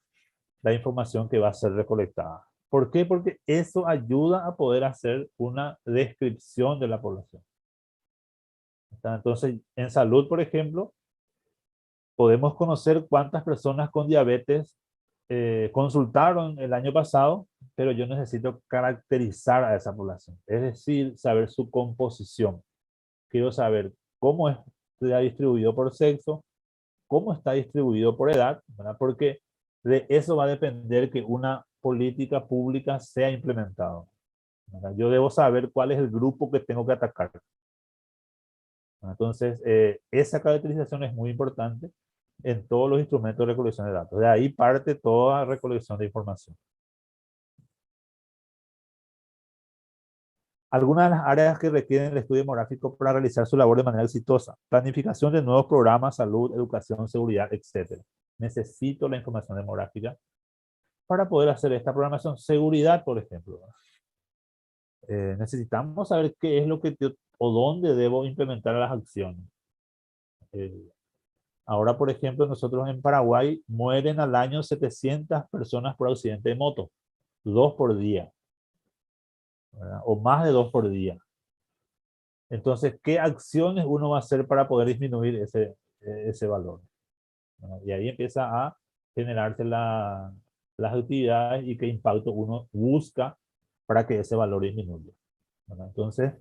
la información que va a ser recolectada. ¿Por qué? Porque eso ayuda a poder hacer una descripción de la población. Entonces, en salud, por ejemplo, podemos conocer cuántas personas con diabetes consultaron el año pasado, pero yo necesito caracterizar a esa población, es decir, saber su composición. Quiero saber cómo está distribuido por sexo, cómo está distribuido por edad, ¿verdad? Porque de eso va a depender que una política pública sea implementada, ¿verdad? Yo debo saber cuál es el grupo que tengo que atacar. Entonces, esa caracterización es muy importante en todos los instrumentos de recolección de datos. De ahí parte toda recolección de información. Algunas de las áreas que requieren el estudio demográfico para realizar su labor de manera exitosa. Planificación de nuevos programas, salud, educación, seguridad, etc. Necesito la información demográfica para poder hacer esta programación. Seguridad, por ejemplo. Necesitamos saber qué es lo que o dónde debo implementar las acciones. Eh, Ahora, por ejemplo, nosotros en Paraguay mueren al año 700 personas por accidente de moto, 2 por día, ¿verdad? O más de 2 por día. Entonces, ¿qué acciones uno va a hacer para poder disminuir ese valor? ¿Verdad? Y ahí empieza a generarse las actividades y qué impacto uno busca para que ese valor disminuya, ¿verdad? Entonces,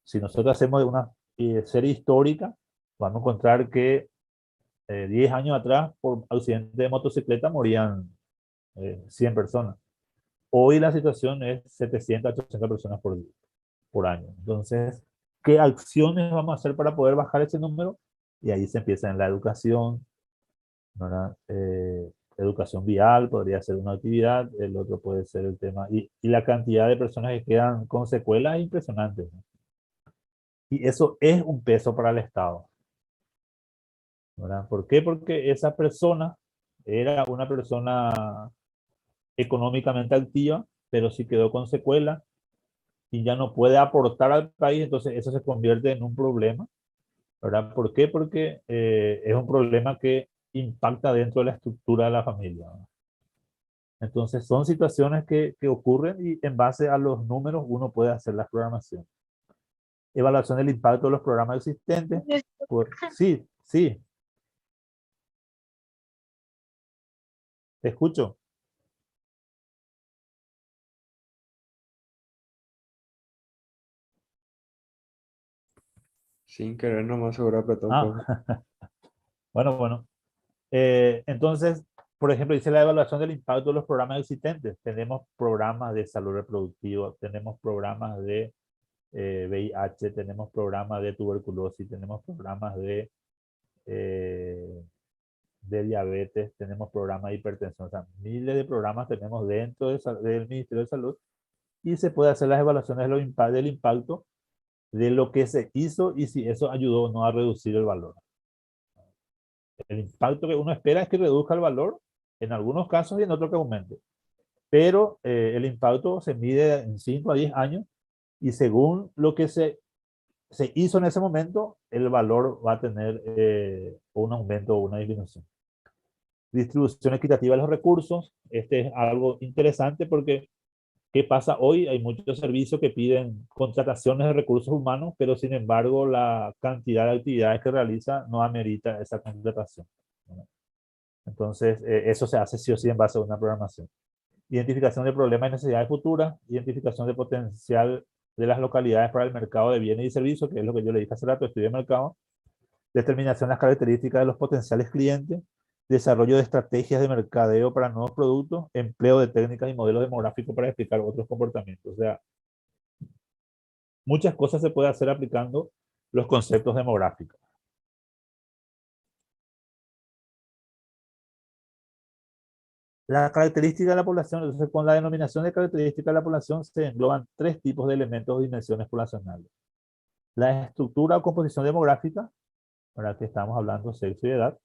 si nosotros hacemos una serie histórica, vamos a encontrar que 10 años atrás, por accidente de motocicleta, morían 100 personas. Hoy la situación es 700 800 personas por año. Entonces, ¿qué acciones vamos a hacer para poder bajar ese número? Y ahí se empieza en la educación, ¿verdad? Educación vial podría ser una actividad, el otro puede ser el tema, y la cantidad de personas que quedan con secuelas es impresionante, ¿no? Y eso es un peso para el Estado, ¿verdad? ¿Por qué? Porque esa persona era una persona económicamente activa, pero si quedó con secuelas y ya no puede aportar al país, entonces eso se convierte en un problema, ¿verdad? ¿Por qué? Porque es un problema que impacta dentro de la estructura de la familia, ¿verdad? Entonces son situaciones que ocurren y en base a los números uno puede hacer la programación. Evaluación del impacto de los programas existentes. Pues, sí, sí, te escucho. Sin querer nomás seguro apretó un poco. Ah, bueno. Entonces, por ejemplo, dice la evaluación del impacto de los programas existentes. Tenemos programas de salud reproductiva, tenemos programas de VIH, tenemos programas de tuberculosis, tenemos programas de diabetes, tenemos programas de hipertensión. O sea, miles de programas tenemos dentro del Ministerio de Salud y se puede hacer las evaluaciones de del impacto de lo que se hizo y si eso ayudó o no a reducir el valor. El impacto que uno espera es que reduzca el valor en algunos casos y en otros que aumente. Pero el impacto se mide en 5 a 10 años y según lo que se hizo en ese momento, el valor va a tener un aumento o una disminución. Distribución equitativa de los recursos. Este es algo interesante porque ¿qué pasa hoy? Hay muchos servicios que piden contrataciones de recursos humanos, pero sin embargo la cantidad de actividades que realiza no amerita esa contratación. Entonces, eso se hace sí o sí en base a una programación. Identificación de problemas y necesidades futuras, identificación de potencial de las localidades para el mercado de bienes y servicios, que es lo que yo le dije hace rato, estudio de mercado, determinación de las características de los potenciales clientes, desarrollo de estrategias de mercadeo para nuevos productos, empleo de técnicas y modelos demográficos para explicar otros comportamientos. O sea, muchas cosas se puede hacer aplicando los conceptos demográficos. La característica de la población, entonces con la denominación de característica de la población se engloban tres tipos de elementos o dimensiones poblacionales. La estructura o composición demográfica, ¿verdad? Que estamos hablando sexo y edad.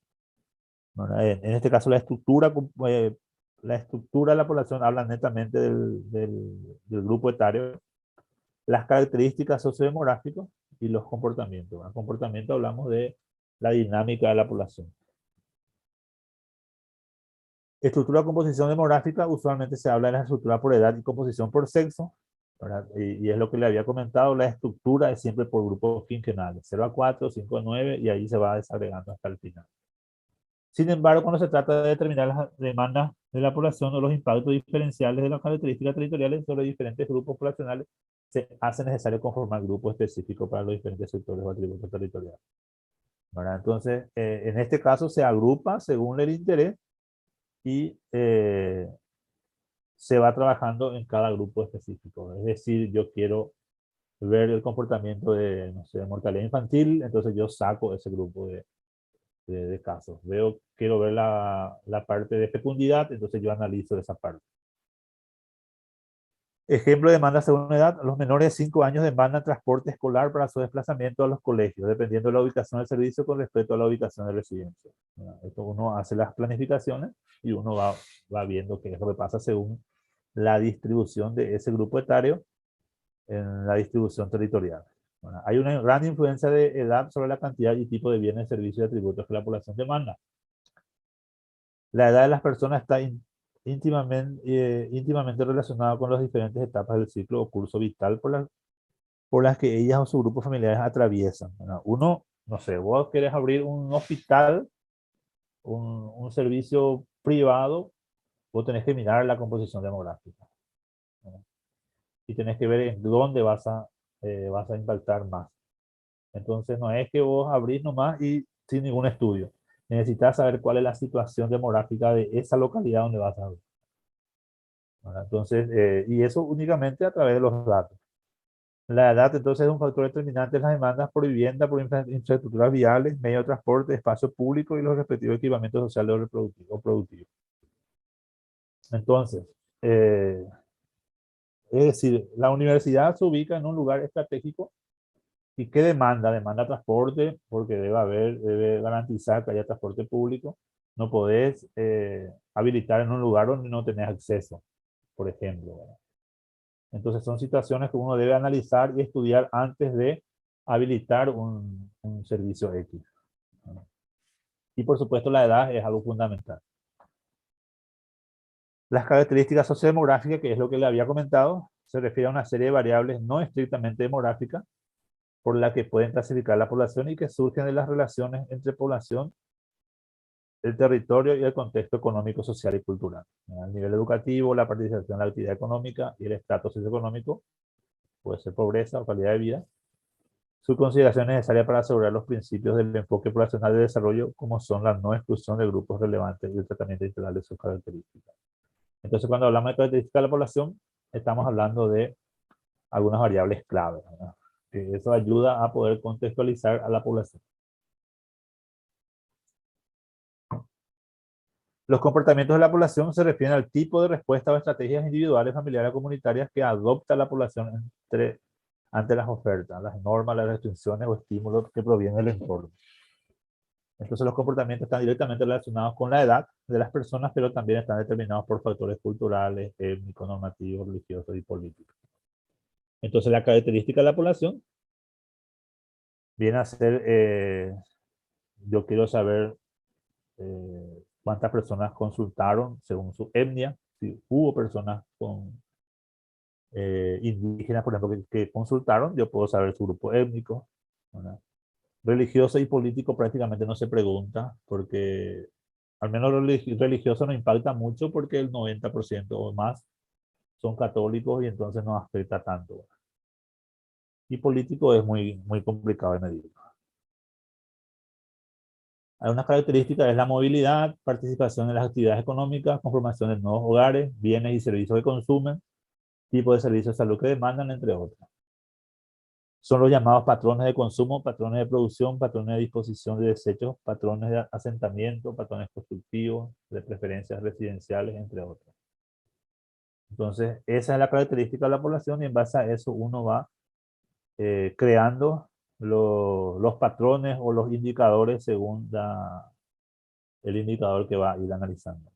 En este caso la estructura de la población habla netamente del grupo etario, las características sociodemográficas y los comportamientos. ¿Verdad? Comportamiento hablamos de la dinámica de la población. Estructura de composición demográfica, usualmente se habla de la estructura por edad y composición por sexo, ¿verdad? Y es lo que le había comentado, la estructura es siempre por grupos quinquenales, 0 a 4, 5 a 9, y ahí se va desagregando hasta el final. Sin embargo, cuando se trata de determinar las demandas de la población o los impactos diferenciales de las características territoriales sobre diferentes grupos poblacionales, se hace necesario conformar grupos específicos para los diferentes sectores o atributos territoriales. ¿Verdad? Entonces, en este caso se agrupa según el interés y se va trabajando en cada grupo específico. Es decir, yo quiero ver el comportamiento de, no sé, de mortalidad infantil, entonces yo saco ese grupo de casos. Quiero ver la parte de fecundidad, entonces yo analizo esa parte. Ejemplo de demanda según edad, los menores de 5 años demandan transporte escolar para su desplazamiento a los colegios, dependiendo de la ubicación del servicio con respecto a la ubicación de residencia. Esto uno hace las planificaciones y uno va viendo qué es lo que pasa según la distribución de ese grupo etario en la distribución territorial. Bueno, hay una gran influencia de edad sobre la cantidad y tipo de bienes, servicios y atributos que la población demanda. La edad de las personas está íntimamente relacionada con las diferentes etapas del ciclo o curso vital por las que ellas o sus grupos familiares atraviesan. ¿Verdad? Uno, no sé, vos querés abrir un hospital, un servicio privado, vos tenés que mirar la composición demográfica. ¿Verdad? Y tenés que ver en dónde vas a impactar más. Entonces no es que vos abrís nomás y sin ningún estudio. Necesitas saber cuál es la situación demográfica de esa localidad donde vas a abrir. ¿Verdad? Entonces, y eso únicamente a través de los datos. La edad entonces es un factor determinante en las demandas por vivienda, por infraestructuras viales, medio de transporte, espacio público y los respectivos equipamientos sociales o productivos. Entonces, eh, es decir, la universidad se ubica en un lugar estratégico. ¿Y qué demanda? Demanda transporte, porque debe garantizar que haya transporte público. No podés habilitar en un lugar donde no tenés acceso, por ejemplo. ¿Verdad? Entonces son situaciones que uno debe analizar y estudiar antes de habilitar un servicio X. ¿Verdad? Y por supuesto la edad es algo fundamental. Las características sociodemográficas, que es lo que le había comentado, se refiere a una serie de variables no estrictamente demográficas por la que pueden clasificar la población y que surgen de las relaciones entre población, el territorio y el contexto económico, social y cultural. El nivel educativo, la participación en la actividad económica y el estatus socioeconómico, puede ser pobreza o calidad de vida. Su consideración es necesaria para asegurar los principios del enfoque poblacional de desarrollo, como son la no exclusión de grupos relevantes y el tratamiento integral de sus características. Entonces, cuando hablamos de características de la población, estamos hablando de algunas variables clave, ¿verdad? Eso ayuda a poder contextualizar a la población. Los comportamientos de la población se refieren al tipo de respuesta o estrategias individuales, familiares o comunitarias que adopta la población ante las ofertas, las normas, las restricciones o estímulos que provienen del entorno. Entonces los comportamientos están directamente relacionados con la edad de las personas, pero también están determinados por factores culturales, étnicos, normativos, religiosos y políticos. Entonces la característica de la población viene a ser, yo quiero saber cuántas personas consultaron según su etnia, si hubo personas indígenas, por ejemplo, que consultaron, yo puedo saber su grupo étnico, ¿verdad? Religioso y político prácticamente no se pregunta, porque al menos religioso no impacta mucho porque el 90% o más son católicos y entonces no afecta tanto. Y político es muy complicado de medir. Hay unas características, es la movilidad, participación en las actividades económicas, conformación de nuevos hogares, bienes y servicios que consumen, tipo de servicios de salud que demandan, entre otros. Son los llamados patrones de consumo, patrones de producción, patrones de disposición de desechos, patrones de asentamiento, patrones constructivos, de preferencias residenciales, entre otros. Entonces, esa es la característica de la población y en base a eso uno va creando los patrones o los indicadores según el indicador que va a ir analizando.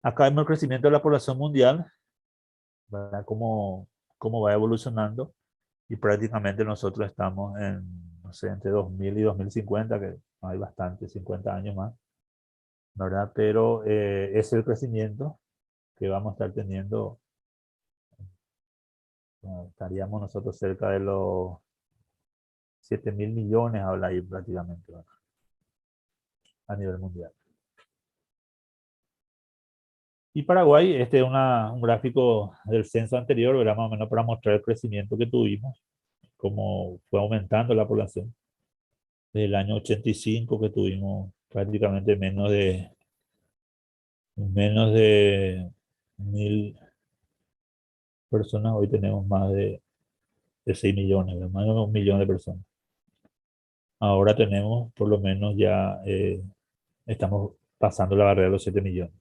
Acá vemos el crecimiento de la población mundial, ¿verdad? Cómo va evolucionando y prácticamente nosotros estamos en, no sé, entre 2000 y 2050, que hay bastante, 50 años más, ¿verdad? Pero es el crecimiento que vamos a estar teniendo. Estaríamos nosotros cerca de los 7.000 millones, habla ahí prácticamente, ¿verdad? A nivel mundial. Y Paraguay, este es un gráfico del censo anterior, ¿verdad? Más o menos para mostrar el crecimiento que tuvimos, cómo fue aumentando la población. Desde el año 85 que tuvimos prácticamente menos de 1.000 personas, hoy tenemos más de 6 millones, más de 1 millón de personas. Ahora tenemos por lo menos ya, estamos pasando la barrera de los 7 millones.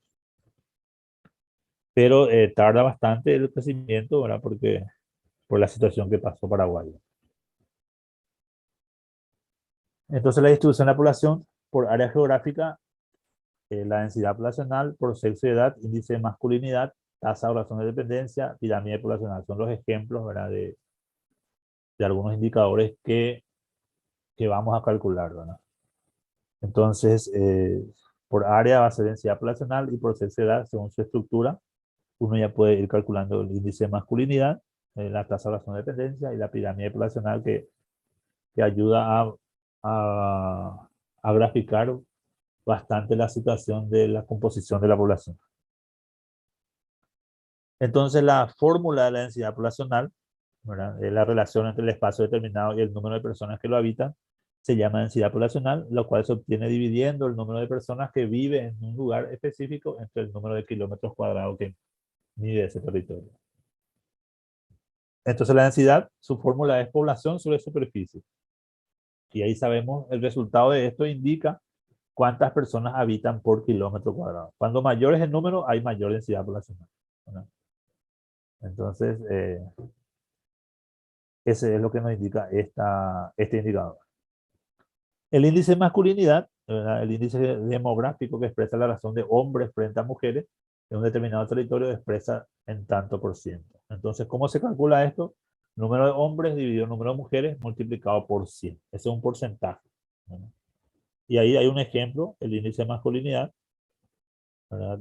Pero tarda bastante el crecimiento, ¿verdad? Porque por la situación que pasó Paraguay. Entonces la distribución de la población por área geográfica, la densidad poblacional por sexo y edad, índice de masculinidad, tasa de oración de dependencia, pirámide poblacional. Son los ejemplos, ¿verdad? De algunos indicadores que vamos a calcular, ¿verdad? Entonces, por área va a ser densidad poblacional y por sexo y edad, según su estructura, uno ya puede ir calculando el índice de masculinidad, la tasa de oración de dependencia y la pirámide poblacional que ayuda a graficar bastante la situación de la composición de la población. Entonces, la fórmula de la densidad poblacional, ¿verdad? La relación entre el espacio determinado y el número de personas que lo habitan, se llama densidad poblacional, lo cual se obtiene dividiendo el número de personas que viven en un lugar específico entre el número de kilómetros cuadrados que mide ese territorio. Entonces, la densidad, su fórmula es población sobre superficie. Y ahí sabemos, el resultado de esto indica cuántas personas habitan por kilómetro cuadrado. Cuando mayor es el número, hay mayor densidad poblacional, ¿verdad? Entonces, ese es lo que nos indica este indicador. El índice de masculinidad, ¿verdad? El índice demográfico que expresa la razón de hombres frente a mujeres en un determinado territorio expresa en tanto por ciento. Entonces, ¿cómo se calcula esto? Número de hombres dividido número de mujeres multiplicado por 100. Ese es un porcentaje, ¿verdad? Y ahí hay un ejemplo, el índice de masculinidad, ¿verdad?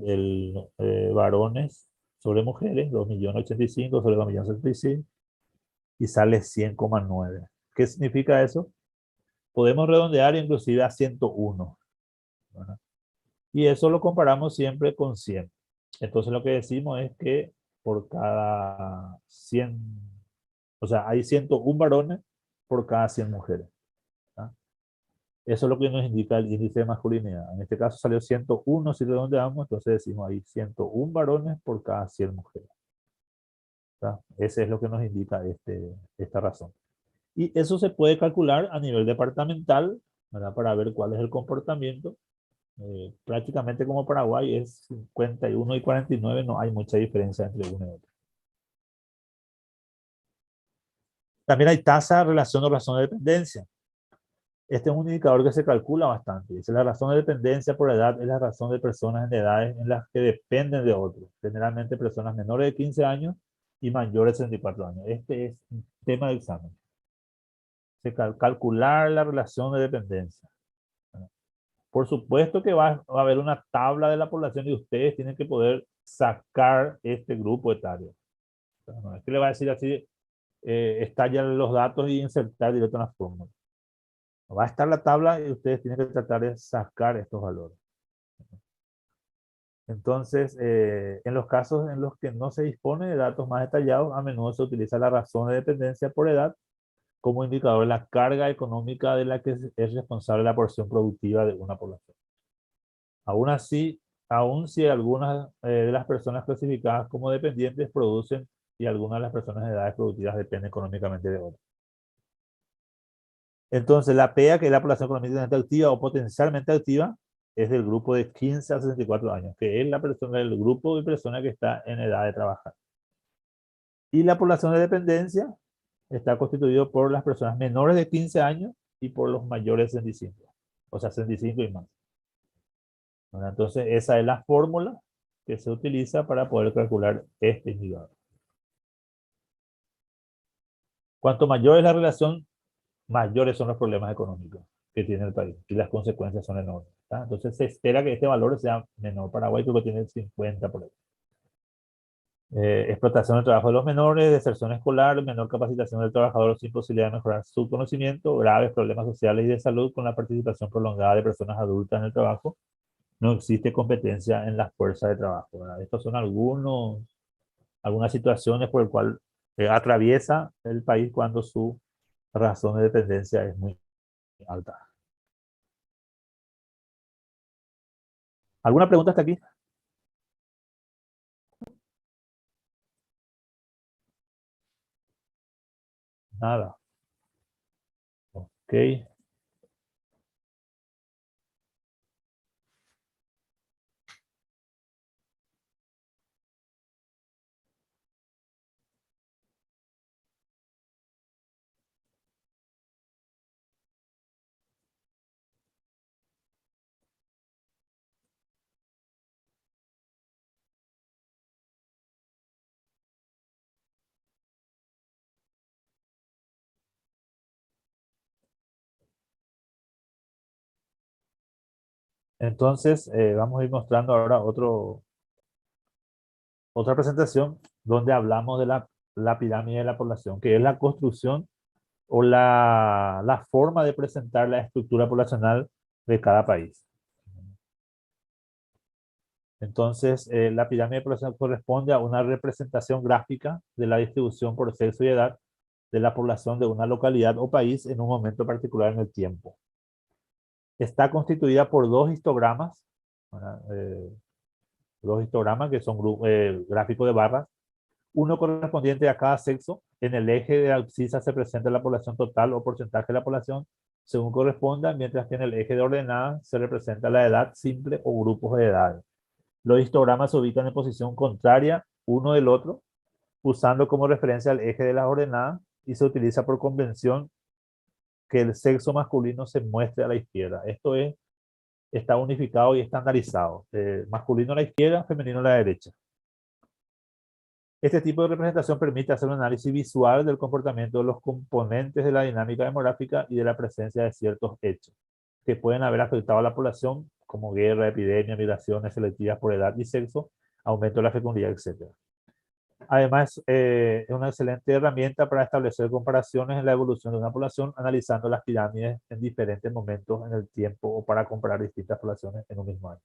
Varones sobre mujeres, 2.085.000 sobre 2.075.000, y sale 100,9. ¿Qué significa eso? Podemos redondear inclusive a 101, ¿verdad? Y eso lo comparamos siempre con 100. Entonces lo que decimos es que por cada 100, o sea, hay 101 varones por cada 100 mujeres, ¿verdad? Eso es lo que nos indica el índice de masculinidad. En este caso salió 101, si redondeamos, entonces decimos ahí 101 varones por cada 100 mujeres, ¿verdad? Ese es lo que nos indica esta razón. Y eso se puede calcular a nivel departamental, ¿verdad? Para ver cuál es el comportamiento. Prácticamente como Paraguay es 51 y 49, no hay mucha diferencia entre uno y otro. También hay tasa, relación o razón de dependencia. Este es un indicador que se calcula bastante. Dice la razón de dependencia por edad es la razón de personas en edades en las que dependen de otros, generalmente personas menores de 15 años y mayores de 64 años. Este es un tema de examen. Calcular la relación de dependencia. Por supuesto que va a haber una tabla de la población y ustedes tienen que poder sacar este grupo etario. No es que le va a decir así, estallan los datos y insertar directo en la fórmula. Va a estar la tabla y ustedes tienen que tratar de sacar estos valores. Entonces, en los casos en los que no se dispone de datos más detallados, a menudo se utiliza la razón de dependencia por edad como indicador de la carga económica de la que es responsable la porción productiva de una población. Aún así, aún si algunas de las personas clasificadas como dependientes producen y algunas de las personas de edades productivas dependen económicamente de otras. Entonces, la PEA, que es la población económicamente activa o potencialmente activa, es del grupo de 15 a 64 años, que es la persona del grupo de personas que está en edad de trabajar. Y la población de dependencia está constituido por las personas menores de 15 años y por los mayores de 65, o sea, 65 y más. Bueno, entonces, esa es la fórmula que se utiliza para poder calcular este indicador. Cuanto mayor es la relación, mayores son los problemas económicos que tiene el país y las consecuencias son enormes, ¿tá? Entonces se espera que este valor sea menor. Paraguay creo que tiene el 50 por ahí. Explotación del trabajo de los menores, deserción escolar, menor capacitación del trabajador sin posibilidad de mejorar su conocimiento, graves problemas sociales y de salud con la participación prolongada de personas adultas en el trabajo. No existe competencia en las fuerzas de trabajo, ¿verdad? Estos son algunas situaciones por las cuales atraviesa el país cuando su razón de dependencia es muy alta. ¿Alguna pregunta hasta aquí? Nada. Ok. Entonces, vamos a ir mostrando ahora otra presentación donde hablamos de la pirámide de la población, que es la construcción o la forma de presentar la estructura poblacional de cada país. Entonces, la pirámide de población corresponde a una representación gráfica de la distribución por sexo y edad de la población de una localidad o país en un momento particular en el tiempo. Está constituida por dos histogramas, ¿verdad? Dos histogramas que son gráficos de barras, uno correspondiente a cada sexo. En el eje de abscisa se presenta la población total o porcentaje de la población según corresponda, mientras que en el eje de ordenada se representa la edad simple o grupos de edades. Los histogramas se ubican en posición contraria uno del otro, usando como referencia el eje de las ordenadas, y se utiliza por convención que el sexo masculino se muestre a la izquierda. Esto está unificado y estandarizado. Masculino a la izquierda, femenino a la derecha. Este tipo de representación permite hacer un análisis visual del comportamiento de los componentes de la dinámica demográfica y de la presencia de ciertos hechos. que pueden haber afectado a la población, como guerra, epidemia, migraciones selectivas por edad y sexo, aumento de la fecundidad, etc. Además, es una excelente herramienta para establecer comparaciones en la evolución de una población, analizando las pirámides en diferentes momentos en el tiempo o para comparar distintas poblaciones en un mismo año.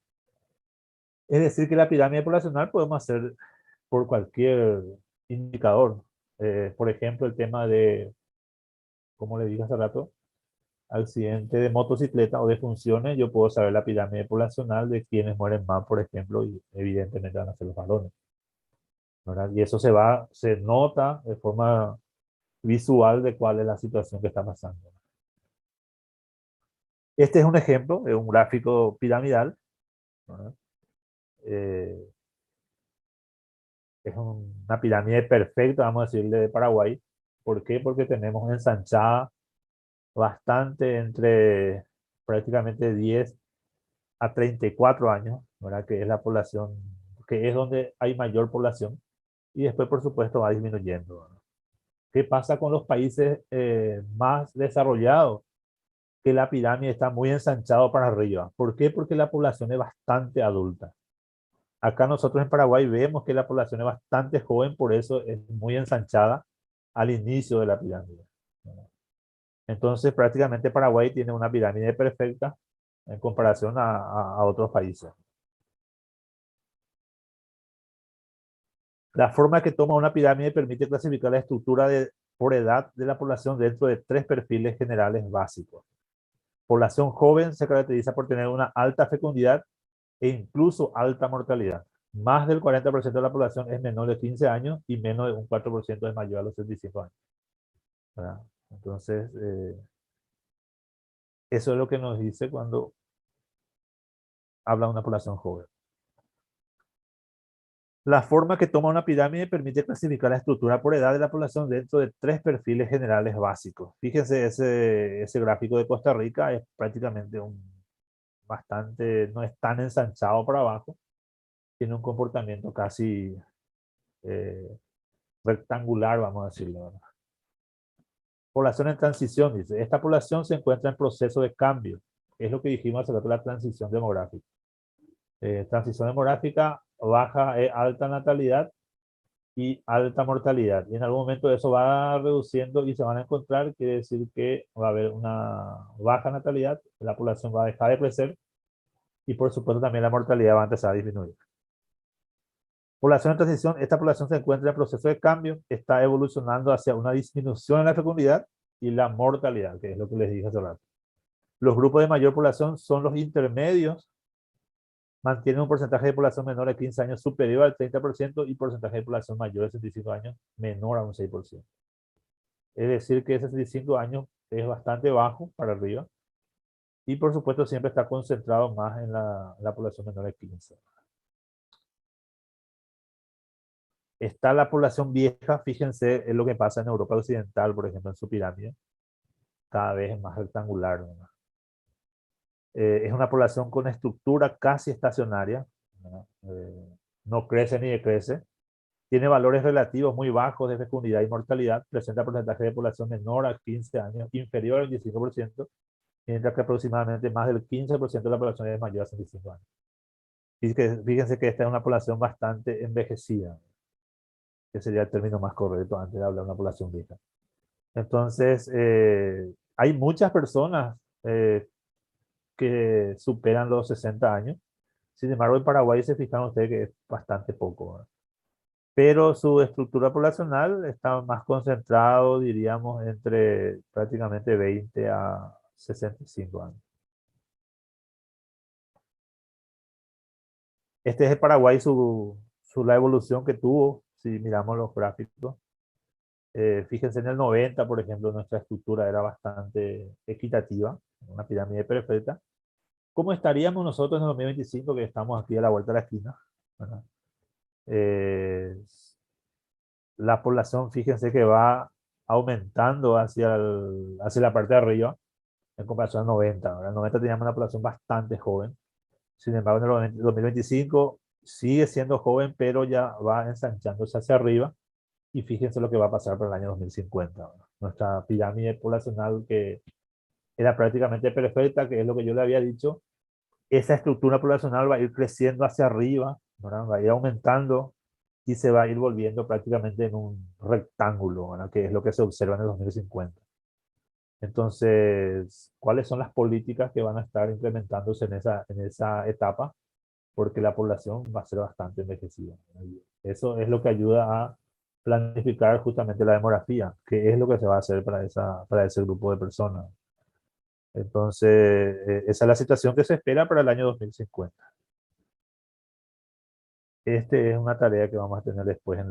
Es decir, que la pirámide poblacional podemos hacer por cualquier indicador. Por ejemplo, el tema de, como le dije hace rato, accidente de motocicleta o de funciones, yo puedo saber la pirámide poblacional de quienes mueren más, por ejemplo, y evidentemente van a ser los varones, ¿verdad? Y eso se nota de forma visual de cuál es la situación que está pasando. Este es un ejemplo de un gráfico piramidal, ¿verdad? Eh, es una pirámide perfecta, vamos a decirle, de Paraguay. ¿Por qué? Porque tenemos ensanchada bastante entre prácticamente 10 a 34 años, ¿verdad? Que es la población, que es donde hay mayor población, y después, por supuesto, va disminuyendo, ¿verdad? ¿Qué pasa con los países más desarrollados? Que la pirámide está muy ensanchado para arriba. ¿Por qué? Porque la población es bastante adulta. Acá nosotros en Paraguay vemos que la población es bastante joven, por eso es muy ensanchada al inicio de la pirámide. Entonces, prácticamente Paraguay tiene una pirámide perfecta en comparación a otros países. La forma que toma una pirámide permite clasificar la estructura por edad de la población dentro de tres perfiles generales básicos. Población joven se caracteriza por tener una alta fecundidad e incluso alta mortalidad. Más del 40% de la población es menor de 15 años y menos de un 4% es mayor a los 65 años, ¿verdad? Entonces, eso es lo que nos dice cuando habla de una población joven. La forma que toma una pirámide permite clasificar la estructura por edad de la población dentro de tres perfiles generales básicos. Fíjense, ese gráfico de Costa Rica es prácticamente no es tan ensanchado para abajo, tiene un comportamiento casi eh, rectangular, vamos a decirlo, ¿verdad? Población en transición, dice. Esta población se encuentra en proceso de cambio. Es lo que dijimos acerca de la transición demográfica. Transición demográfica, baja, alta natalidad y alta mortalidad. Y en algún momento eso va reduciendo y se van a encontrar, quiere decir que va a haber una baja natalidad, la población va a dejar de crecer y por supuesto también la mortalidad va a empezar a disminuir. Población en transición, esta población se encuentra en proceso de cambio, está evolucionando hacia una disminución en la fecundidad y la mortalidad, que es lo que les dije hace rato. Los grupos de mayor población son los intermedios, mantienen un porcentaje de población menor de 15 años superior al 30% y porcentaje de población mayor de 65 años menor a un 6%. Es decir, que ese 65 años es bastante bajo para arriba y por supuesto siempre está concentrado más en la población menor de 15. Está la población vieja, fíjense en lo que pasa en Europa Occidental, por ejemplo, en su pirámide, cada vez es más rectangular, ¿no? Es una población con estructura casi estacionaria, ¿no? No crece ni decrece, tiene valores relativos muy bajos de fecundidad y mortalidad, presenta porcentaje de población menor a 15 años, inferior al 15%, mientras que aproximadamente más del 15% de la población es mayor a 65 años. Fíjense que esta es una población bastante envejecida, que sería el término más correcto antes de hablar de una población vieja. Entonces, hay muchas personas que superan los 60 años. Sin embargo, en Paraguay se fijan ustedes que es bastante poco, ¿verdad? Pero su estructura poblacional está más concentrado, diríamos, entre prácticamente 20 a 65 años. Este es el Paraguay, la evolución que tuvo, si miramos los gráficos. Fíjense en el 90, por ejemplo, nuestra estructura era bastante equitativa, una pirámide perfecta. ¿Cómo estaríamos nosotros en el 2025 que estamos aquí a la vuelta de la esquina, ¿verdad? Eh, la población, fíjense que va aumentando hacia la parte de arriba en comparación al 90. ¿Verdad? En el 90 teníamos una población bastante joven. Sin embargo, en el 2025 sigue siendo joven, pero ya va ensanchándose hacia arriba. Y fíjense lo que va a pasar para el año 2050. ¿Verdad? Nuestra pirámide poblacional que era prácticamente perfecta, que es lo que yo le había dicho. Esa estructura poblacional va a ir creciendo hacia arriba, ¿verdad? Va a ir aumentando y se va a ir volviendo prácticamente en un rectángulo, ¿verdad? Que es lo que se observa en el 2050. Entonces, ¿cuáles son las políticas que van a estar implementándose en esa etapa? Porque la población va a ser bastante envejecida. Eso es lo que ayuda a planificar justamente la demografía, qué es lo que se va a hacer para ese grupo de personas. Entonces, esa es la situación que se espera para el año 2050. Este es una tarea que vamos a tener después en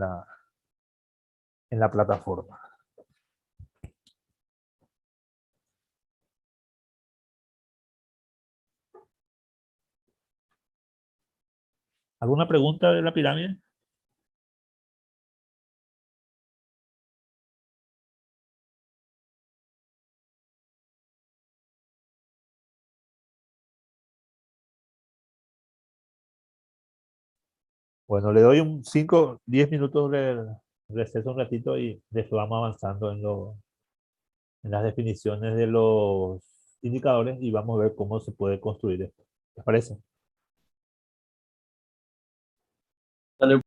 la plataforma. ¿Alguna pregunta de la pirámide? Bueno, le doy un 5, 10 minutos de receso un ratito y después vamos avanzando en las definiciones de los indicadores y vamos a ver cómo se puede construir esto. ¿Les parece? Dale,